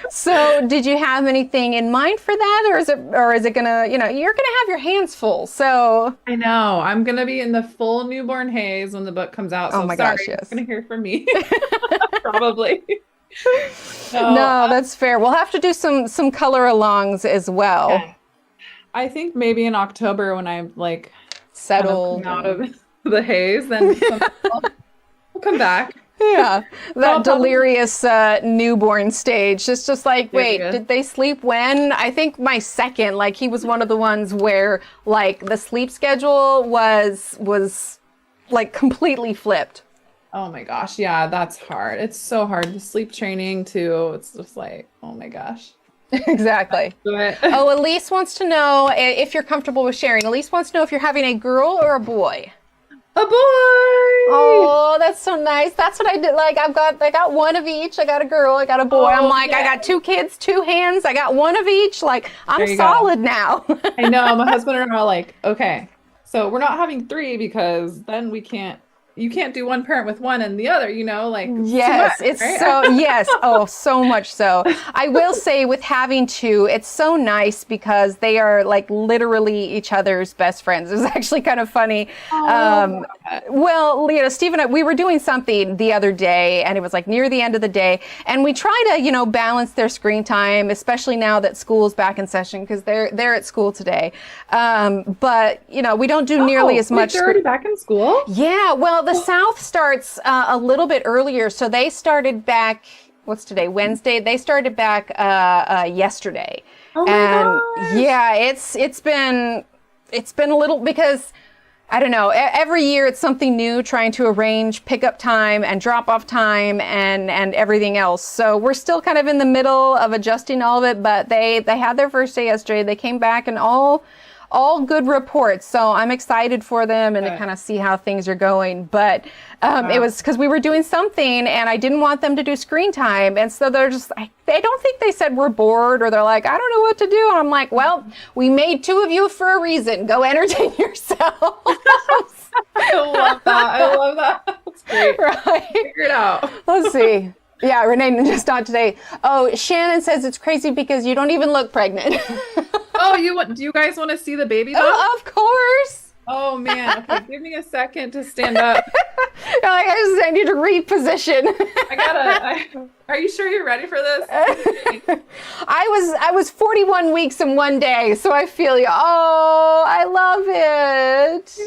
So did you have anything in mind for that? Or is it gonna, you're gonna have your hands full. So I know I'm gonna be in the full newborn haze when the book comes out. So oh my sorry, gosh, yes. you're gonna hear from me. Probably. No, that's fair. We'll have to do some color alongs as well. Yeah. I think maybe in October when I'm like Settled kind of come out of the haze, then we'll come back. Yeah, that delirious newborn stage. It's just like, wait, did they sleep when? I think my second, like he was one of the ones where like the sleep schedule was like completely flipped. Oh my gosh, yeah, that's hard. It's so hard. The sleep training too. It's just like, oh my gosh. Exactly. Oh, Elise wants to know if you're comfortable with sharing. Elise wants to know if you're having a girl or a boy. A boy! Oh, that's so nice. That's what I did. Like I got one of each. I got a girl, I got a boy. I'm like, I got 2 kids, 2 hands. I got one of each. Like I'm solid now. I know. My husband and I are like, okay, so we're not having 3 because then you can't do one parent with one and the other, like yes, much, it's right? so yes. Oh, so much so. I will say with having 2, it's so nice because they are like literally each other's best friends. It was actually kind of funny. Well, Steve and I, we were doing something the other day and it was like near the end of the day and we try to, balance their screen time, especially now that school's back in session because they're at school today. But, we don't do nearly as much. They're already back in school? Yeah, well, the South starts a little bit earlier. So they started back, what's today, Wednesday? They started back yesterday. Oh my gosh. Yeah, it's been a little, because I don't know, every year it's something new, trying to arrange pickup time and drop off time and everything else. So we're still kind of in the middle of adjusting all of it, but they had their first day yesterday. They came back and all good reports. So I'm excited for them and to kind of see how things are going. But it was because we were doing something and I didn't want them to do screen time. And so they're just, they don't think they said we're bored or they're like, I don't know what to do. And I'm like, well, we made 2 of you for a reason. Go entertain yourself. I love that. That's great. Right. Figure it out. Let's see. Yeah, Renee just not today. Oh, Shannon says it's crazy because you don't even look pregnant. Oh, do you guys want to see the baby bump? Oh, of course. Oh man, okay, give me a second to stand up. You're like, I need to reposition. Are you sure you're ready for this? I was 41 weeks in 1 day, so I feel you. Oh, I love it.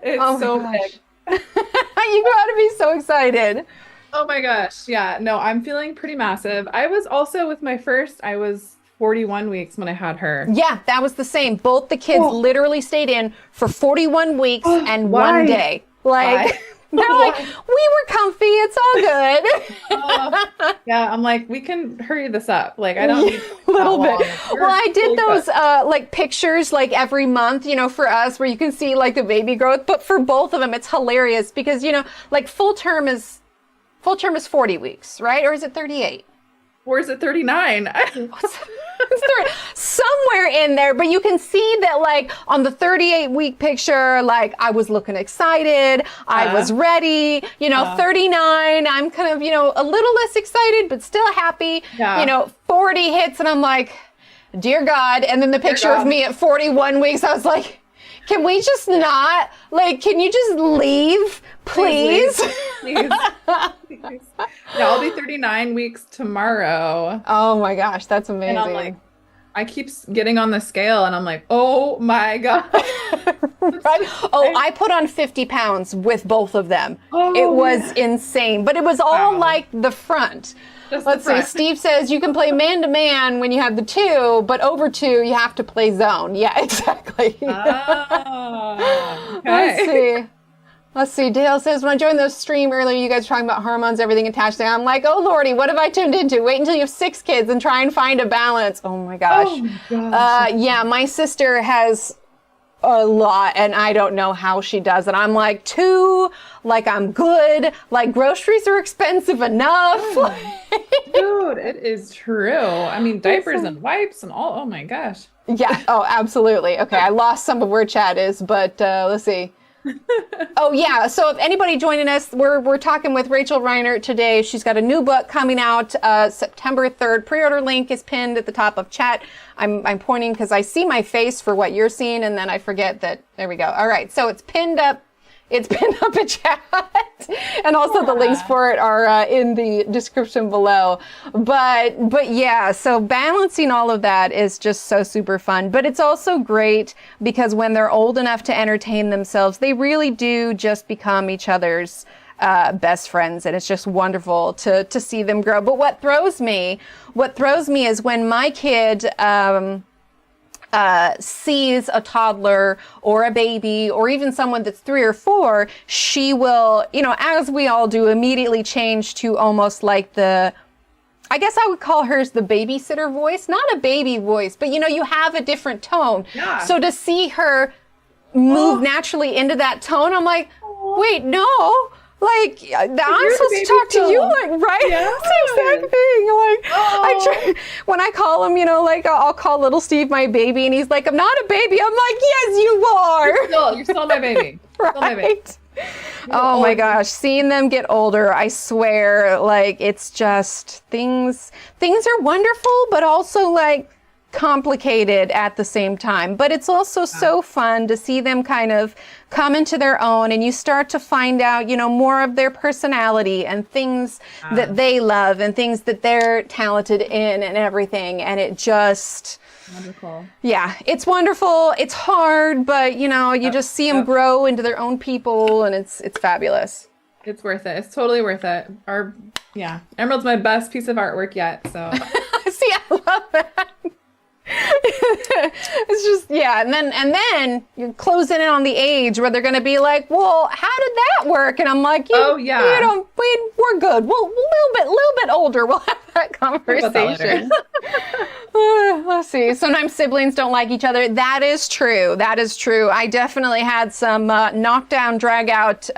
It's so big. You gotta be so excited. Oh my gosh. Yeah, no, I'm feeling pretty massive. I was also with my first, I was 41 weeks when I had her. Yeah, that was the same. Both the kids literally stayed in for 41 weeks and 1 day. Like, they're like, we were comfy. It's all good. Yeah, I'm like, we can hurry this up. Like, I don't need a little bit. Well, I did those like pictures like every month, for us where you can see like the baby growth. But for both of them, it's hilarious because, like full term is 40 weeks, right? Or is it 38? Or is it 39? somewhere in there, but you can see that like on the 38-week picture, like I was looking excited. I was ready, 39. I'm kind of, a little less excited, but still happy. 40 hits and I'm like, dear God. And then the picture of me at 41 weeks, I was like, can we just not, like, can you just leave, please? Please. Yeah, I'll be 39 weeks tomorrow. Oh my gosh, that's amazing. And I'm like, I keep getting on the scale and I'm like, oh my God. Right? Oh, I put on 50 pounds with both of them. It was insane, but it was all like the front. Let's see. Steve says you can play man-to-man when you have the 2, but over 2, you have to play zone. Yeah, exactly. Okay. Let's see. Dale says, when I joined the stream earlier, you guys were talking about hormones, everything attached to it. I'm like, oh, Lordy, what have I tuned into? Wait until you have 6 kids and try and find a balance. Oh, my gosh. Oh, my gosh. Yeah, my sister has a lot, and I don't know how she does it. I'm like, 2, like I'm good, like groceries are expensive enough. Dude, it is true. I mean, diapers and wipes and all. Oh, my gosh. Yeah. Oh, absolutely. Okay, I lost some of where chat is, but let's see. Oh yeah, so if anybody joining us, we're talking with Rachel Reinert today. She's got a new book coming out September 3rd. Pre-order link is pinned at the top of chat. I'm pointing because I see my face for what you're seeing, and then I forget that. There we go. All right, so it's pinned up. It's pinned up in chat, and also the links for it are in the description below. But yeah, so balancing all of that is just so super fun. But it's also great because when they're old enough to entertain themselves, they really do just become each other's best friends, and it's just wonderful to see them grow. But what throws me is when my kid sees a toddler or a baby or even someone that's 3 or 4, she will, as we all do, immediately change to almost like I guess I would call hers the babysitter voice, not a baby voice, but you have a different tone. Yeah. So to see her move naturally into that tone, I'm like, wait, no. Like, I'm supposed to talk to you, like, right? Yeah. That's the exact thing. Like, when I call him, I'll call little Steve my baby, and he's like, I'm not a baby. I'm like, yes, you are. You're still my baby. Right. Still my baby. Oh my gosh, seeing them get older, I swear, like, it's just things are wonderful, but also like complicated at the same time. But it's also so fun to see them kind of come into their own, and you start to find out, more of their personality and things that they love and things that they're talented in and everything. And it just, wonderful. Yeah, it's wonderful. It's hard, but you just see them grow into their own people, and it's fabulous. It's worth it. It's totally worth it. Emerald's my best piece of artwork yet. So see, I love that. It's just, and then you're closing in on the age where they're going to be like, well, how did that work? And I'm like, we're good. We'll a little bit older. We'll have that conversation. Let's see. Sometimes siblings don't like each other. That is true. I definitely had some knockdown, drag out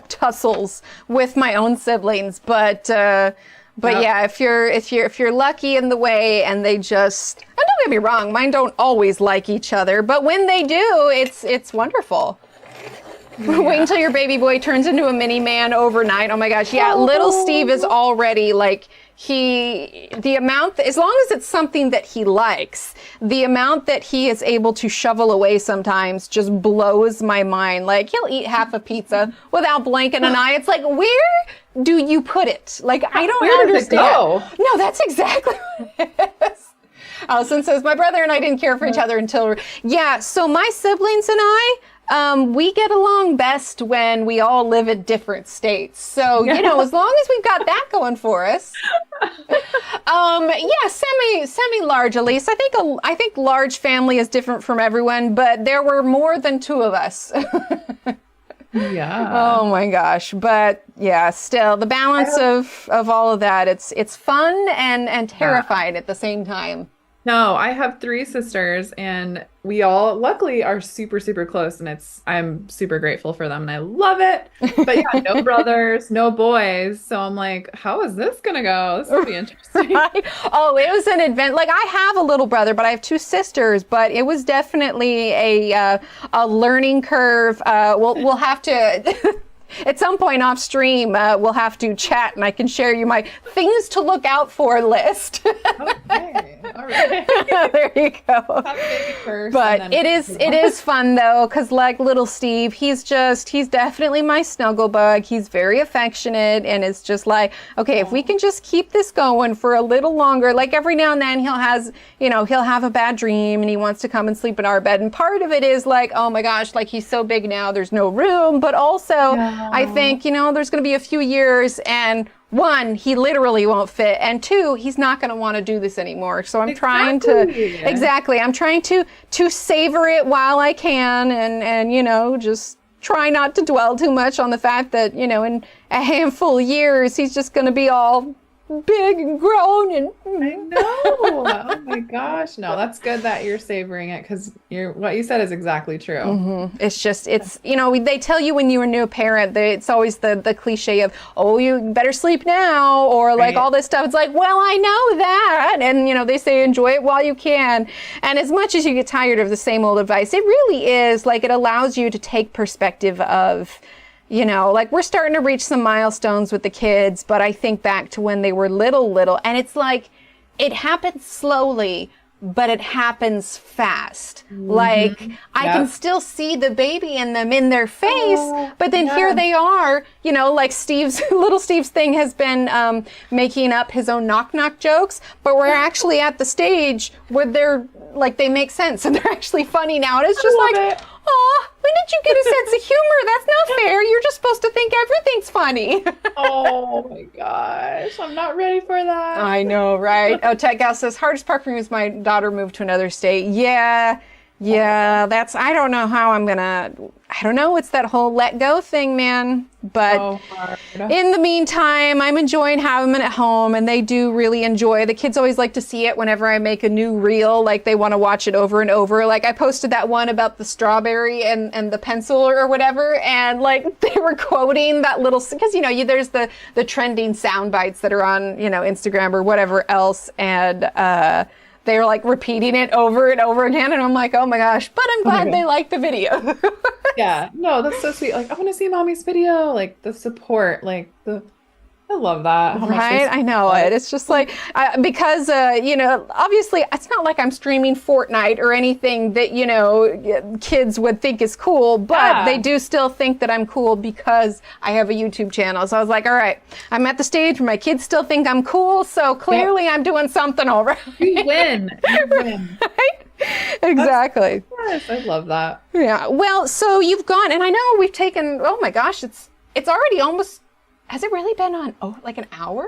tussles with my own siblings, but yeah, if you're lucky in the way, and they just, and don't get me wrong, mine don't always like each other, but when they do, it's wonderful. Yeah. Wait until your baby boy turns into a mini man overnight. Oh my gosh, yeah, little Steve is already like, the amount, as long as it's something that he likes, the amount that he is able to shovel away sometimes just blows my mind. Like, he'll eat half a pizza without blinking an eye. It's like, where do you put it? Like, I don't understand. Where does it go? No, that's exactly what it is. Allison says, my brother and I didn't care for each other until, so my siblings and I, we get along best when we all live in different states. So, as long as we've got that going for us. Semi-large, Elise. I think large family is different from everyone, but there were more than 2 of us. Yeah. Oh my gosh. But yeah, still the balance of all of that, it's fun and terrifying at the same time. No, I have three sisters and we all luckily are super, super close and I'm super grateful for them and I love it. But yeah, no brothers, no boys. So I'm like, how is this gonna go? This will be interesting. Right? Oh, it was an event. Like I have a little brother, but I have two sisters. But it was definitely a learning curve. We'll have to. At some point off stream, we'll have to chat and I can share you my things to look out for list. Okay. All right. There you go. Have a baby first, But it is fun though, because like little Steve, he's definitely my snuggle bug. He's very affectionate and it's just like, okay, if we can just keep this going for a little longer, like every now and then he'll have a bad dream and he wants to come and sleep in our bed. And part of it is like, oh my gosh, like he's so big now, there's no room. But also I think, there's going to be a few years and one, he literally won't fit. And two, he's not going to want to do this anymore. So I'm trying to savor it while I can and just try not to dwell too much on the fact that, in a handful of years, he's just going to be all big and grown and I know. Oh my gosh. No, that's good that you're savoring it because what you said is exactly true. Mm-hmm. It's they tell you when you're a new parent, it's always the cliche of, oh, you better sleep now, or like all this stuff. It's like, well, I know that. And, they say enjoy it while you can. And as much as you get tired of the same old advice, it really is like it allows you to take perspective of, like we're starting to reach some milestones with the kids, but I think back to when they were little, and it's like, it happens slowly, but it happens fast. Mm-hmm. Like I can still see the baby in them in their face, but then here they are, like little Steve's thing has been making up his own knock knock jokes, but we're actually at the stage where they're like, they make sense and they're actually funny now. And it's just like, oh, when did you get a sense of humor? That's not fair. You're just supposed to think everything's funny. Oh my gosh. I'm not ready for that. I know, right? Oh, Tech Gal says, hardest part for me was my daughter moved to another state. Yeah, I don't know how I don't know. It's that whole let go thing, man. But in the meantime, I'm enjoying having them at home and they do really enjoy. The kids always like to see it whenever I make a new reel, like they want to watch it over and over. Like I posted that one about the strawberry and the pencil or whatever. And like they were quoting that little, because, there's the trending sound bites that are on, Instagram or whatever else. And, they're like repeating it over and over again. And I'm like, oh my gosh, but I'm glad they like the video. Yeah, no, that's so sweet. Like, I want to see mommy's video, like the support, I love that. Right? I know it. It's just like, because, obviously it's not like I'm streaming Fortnite or anything that, kids would think is cool, but they do still think that I'm cool because I have a YouTube channel. So I was like, all right, I'm at the stage where my kids still think I'm cool. So clearly I'm doing something all right. You win. Right? Exactly. Yes, I love that. Yeah. Well, so you've gone, and I know we've taken, oh my gosh, it's already almost, has it really been on, like an hour?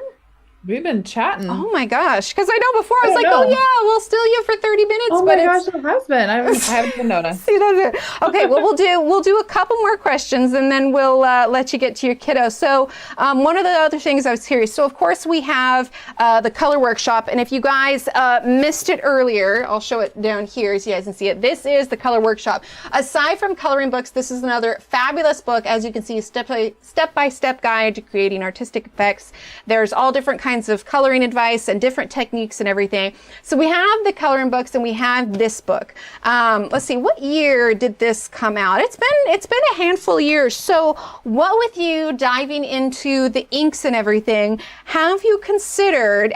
We've been chatting. Oh my gosh. Because I know before I was like, oh yeah, we'll steal you for 30 minutes. Oh my gosh, it has been. I haven't even noticed. See, that's it. Okay, well, we'll do a couple more questions and then we'll let you get to your kiddo. So one of the other things I was curious. So of course we have the color workshop. And if you guys missed it earlier, I'll show it down here so you guys can see it. This is the color workshop. Aside from coloring books, this is another fabulous book. As you can see, step-by-step guide to creating artistic effects. There's all different kinds of coloring advice and different techniques and everything. So we have the coloring books and we have this book. Let's see, what year did this come out? It's been a handful of years. So what with you diving into the inks and everything, have you considered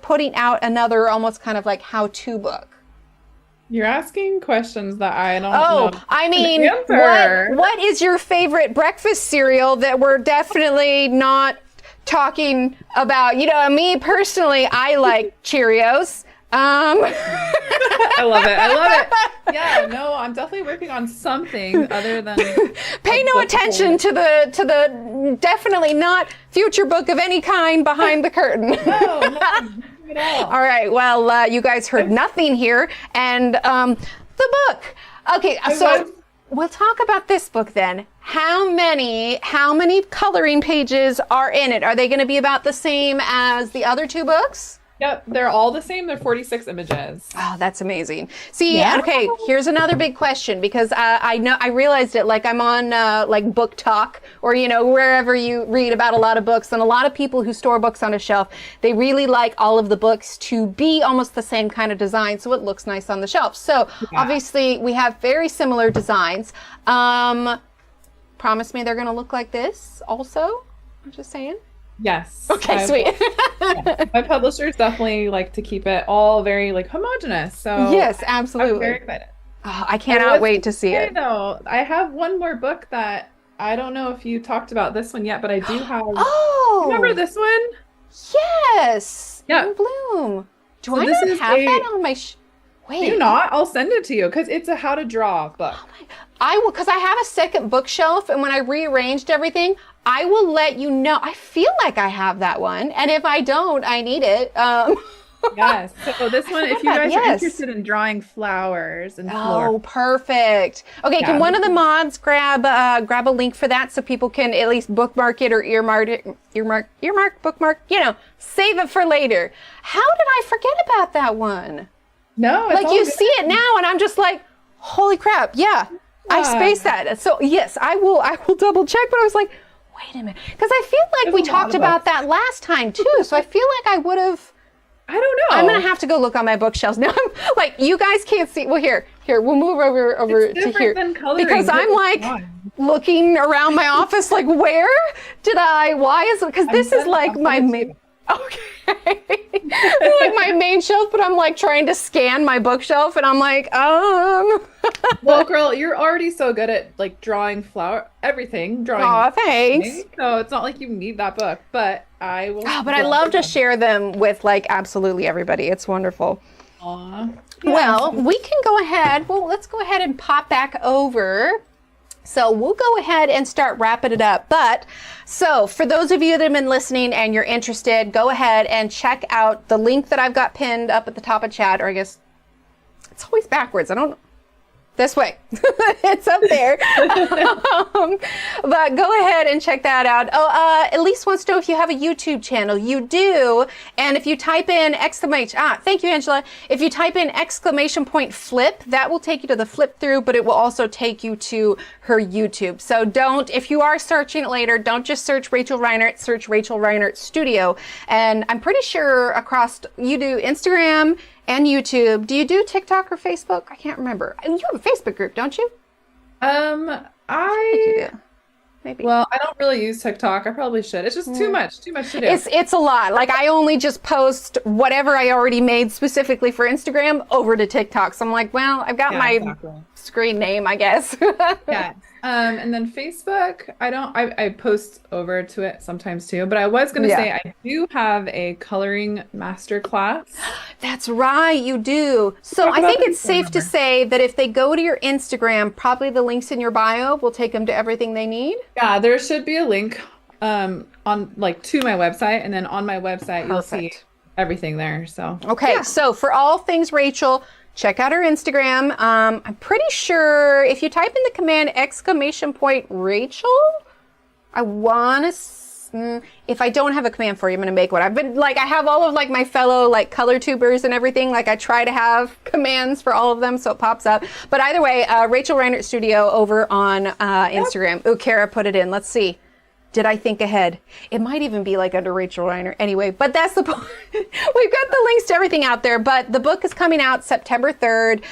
putting out another almost kind of like how-to book? You're asking questions that I don't know. Oh, I mean, what is your favorite breakfast cereal that we're definitely not talking about? Me personally, I like Cheerios. I love it. Yeah, no, I'm definitely working on something other than pay no attention to the definitely not future book of any kind behind the curtain. No, nothing at all. All right, well, you guys heard nothing here, and the book. Okay, so we'll talk about this book then. How many coloring pages are in it? Are they going to be about the same as the other two books? Yep, they're all the same. They're 46 images. Oh, that's amazing. See, okay, here's another big question, because I realized it, like I'm on like Book Talk, or, you know, wherever you read about a lot of books, and a lot of people who store books on a shelf, they really like all of the books to be almost the same kind of design, so it looks nice on the shelf. So obviously we have very similar designs. Promise me they're going to look like this also? I'm just saying. Yes. Okay, sweet. My publishers definitely like to keep it all very like homogenous. So yes, absolutely. I'm very excited. Oh, I cannot wait to see it. Though, I have one more book that I don't know if you talked about this one yet, but I do have. Oh, remember this one? Yes. Yeah. In Bloom. Do So I not have that on my? Wait. Do you not? I'll send it to you because it's a how to draw book. Oh my, I will, because I have a second bookshelf, and when I rearranged everything, I will let you know. I feel like I have that one, and if I don't, I need it. Yes. So this one, if you guys are interested in drawing flowers and flora. Oh, perfect. Okay, can one of the mods grab a link for that so people can at least bookmark it or bookmark, you know, save it for later. How did I forget about that one? No, it's like you see it now, and I'm just like, holy crap, yeah. I spaced that. So yes, I will double check, but I was like, wait a minute. Because I feel like we talked about that last time too. So I feel like I would have. I don't know. I'm going to have to go look on my bookshelves. Now I'm like, you guys can't see. Well, here, we'll move over to here. Because I'm like looking around my office like, where did why is it? Because this is like my main. Okay. Like my main shelf, but I'm like trying to scan my bookshelf, and I'm like, Well, girl, you're already so good at like drawing everything. Aw, thanks. So it's not like you need that book, but I will. Oh, but I love to share them with like absolutely everybody. It's wonderful. Aw. Yeah. Well, we can go ahead. Well, let's go ahead and pop back over. So we'll go ahead and start wrapping it up. But so for those of you that have been listening and you're interested, go ahead and check out the link that I've got pinned up at the top of chat, or I guess it's always backwards. I don't know. This way. It's up there. But go ahead and check that out. Oh, Elise wants to know if you have a YouTube channel. You do. And if you type in thank you, Angela. If you type in !flip, that will take you to the flip through, but it will also take you to her YouTube. So if you are searching it later, don't just search Rachel Reinert, search Rachel Reinert Studio. And I'm pretty sure you do Instagram and YouTube. Do you do TikTok or Facebook? I can't remember. And you have a Facebook group, don't you? I think you do. Maybe. Well, I don't really use TikTok. I probably should. It's just too much to do. It's a lot. Like I only just post whatever I already made specifically for Instagram over to TikTok. So I'm like, well, I've got my screen name, I guess. Yeah. And then Facebook, I post over to it sometimes too, but I was going to say I do have a coloring master class. That's right, you do. So I think it's safe to say that if they go to your Instagram, probably the links in your bio will take them to everything they need. Yeah, there should be a link on like to my website, and then on my website you'll see everything there. So so for all things Rachel, check out her Instagram. I'm pretty sure if you type in the command !Rachel, I want to, if I don't have a command for you, I'm going to make one. I have all of like my fellow like color tubers and everything. Like I try to have commands for all of them so it pops up. But either way, Rachel Reinert Studio over on Instagram. Ooh, Kara put it in. Let's see. Did I think ahead? It might even be like under Rachel Reinert. Anyway, but that's the point. We've got the links to everything out there, but the book is coming out September 3rd.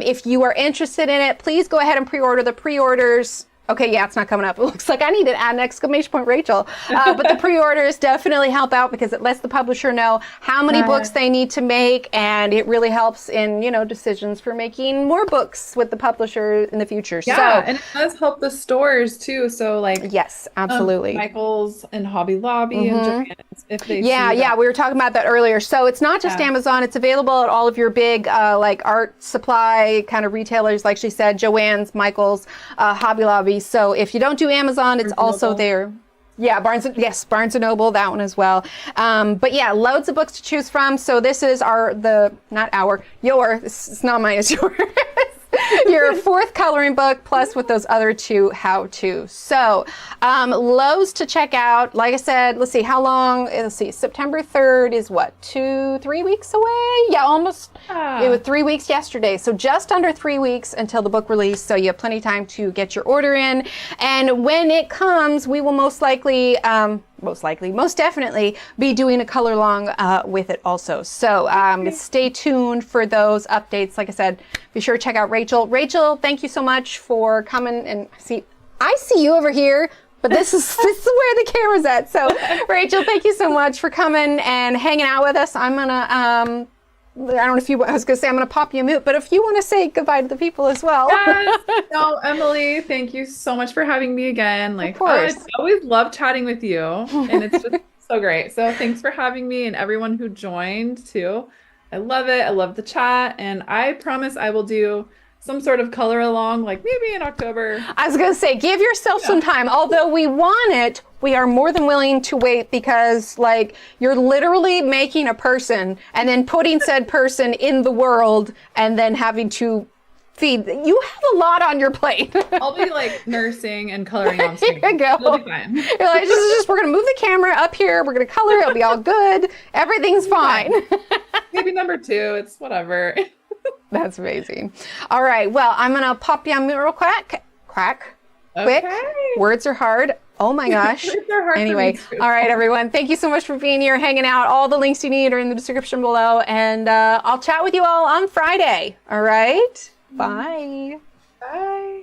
If you are interested in it, please go ahead and pre-order. The pre-orders Okay, yeah, it's not coming up. It looks like I need to add an exclamation point, Rachel. But the pre-orders definitely help out because it lets the publisher know how many books they need to make, and it really helps in, you know, decisions for making more books with the publisher in the future. Yeah, so, and it does help the stores too. So like, yes, absolutely. Michael's and Hobby Lobby and Joann's, if they we were talking about that earlier. So it's not just Amazon; it's available at all of your big like art supply kind of retailers, like she said, Joann's, Michael's, Hobby Lobby. So if you don't do Amazon, it's also there. Yeah, Barnes & Noble, that one as well. But yeah, loads of books to choose from. So this is it's not mine, it's yours. your 4th coloring book, plus with those other 2 how-tos. So Lowe's to check out. Like I said, let's see how long. Let's see, September 3rd is what, 2-3 weeks away? Yeah, almost. It was 3 weeks yesterday. So just under 3 weeks until the book release. So you have plenty of time to get your order in. And when it comes, we will most definitely be doing a color along with it also. So stay tuned for those updates. Like I said, be sure to check out Rachel. Rachel, thank you so much for coming. And I see you over here, but this is where the camera's at. So Rachel, thank you so much for coming and hanging out with us. I'm gonna I don't know if you, I was going to say I'm going to pop you a mute, but if you want to say goodbye to the people as well. Yes. No, Emily, thank you so much for having me again. Like, of course. I always love chatting with you, and it's just so great. So thanks for having me and everyone who joined too. I love it. I love the chat, and I promise I will do some sort of color along, like maybe in October. I was going to say, give yourself some time. Although we want it, we are more than willing to wait, because like you're literally making a person and then putting said person in the world and then having to feed. You have a lot on your plate. I'll be like nursing and coloring on screen. Here you go. It'll be fine. You're like, we're going to move the camera up here. We're going to color. It'll be all good. Everything's fine. Maybe number 2. It's whatever. That's amazing. All right. Well, I'm going to pop you on mute real quick. Quick. Words are hard. Oh my gosh. Words are hard. Anyway. All right, everyone. Thank you so much for being here, hanging out. All the links you need are in the description below. And I'll chat with you all on Friday. All right. Bye. Bye.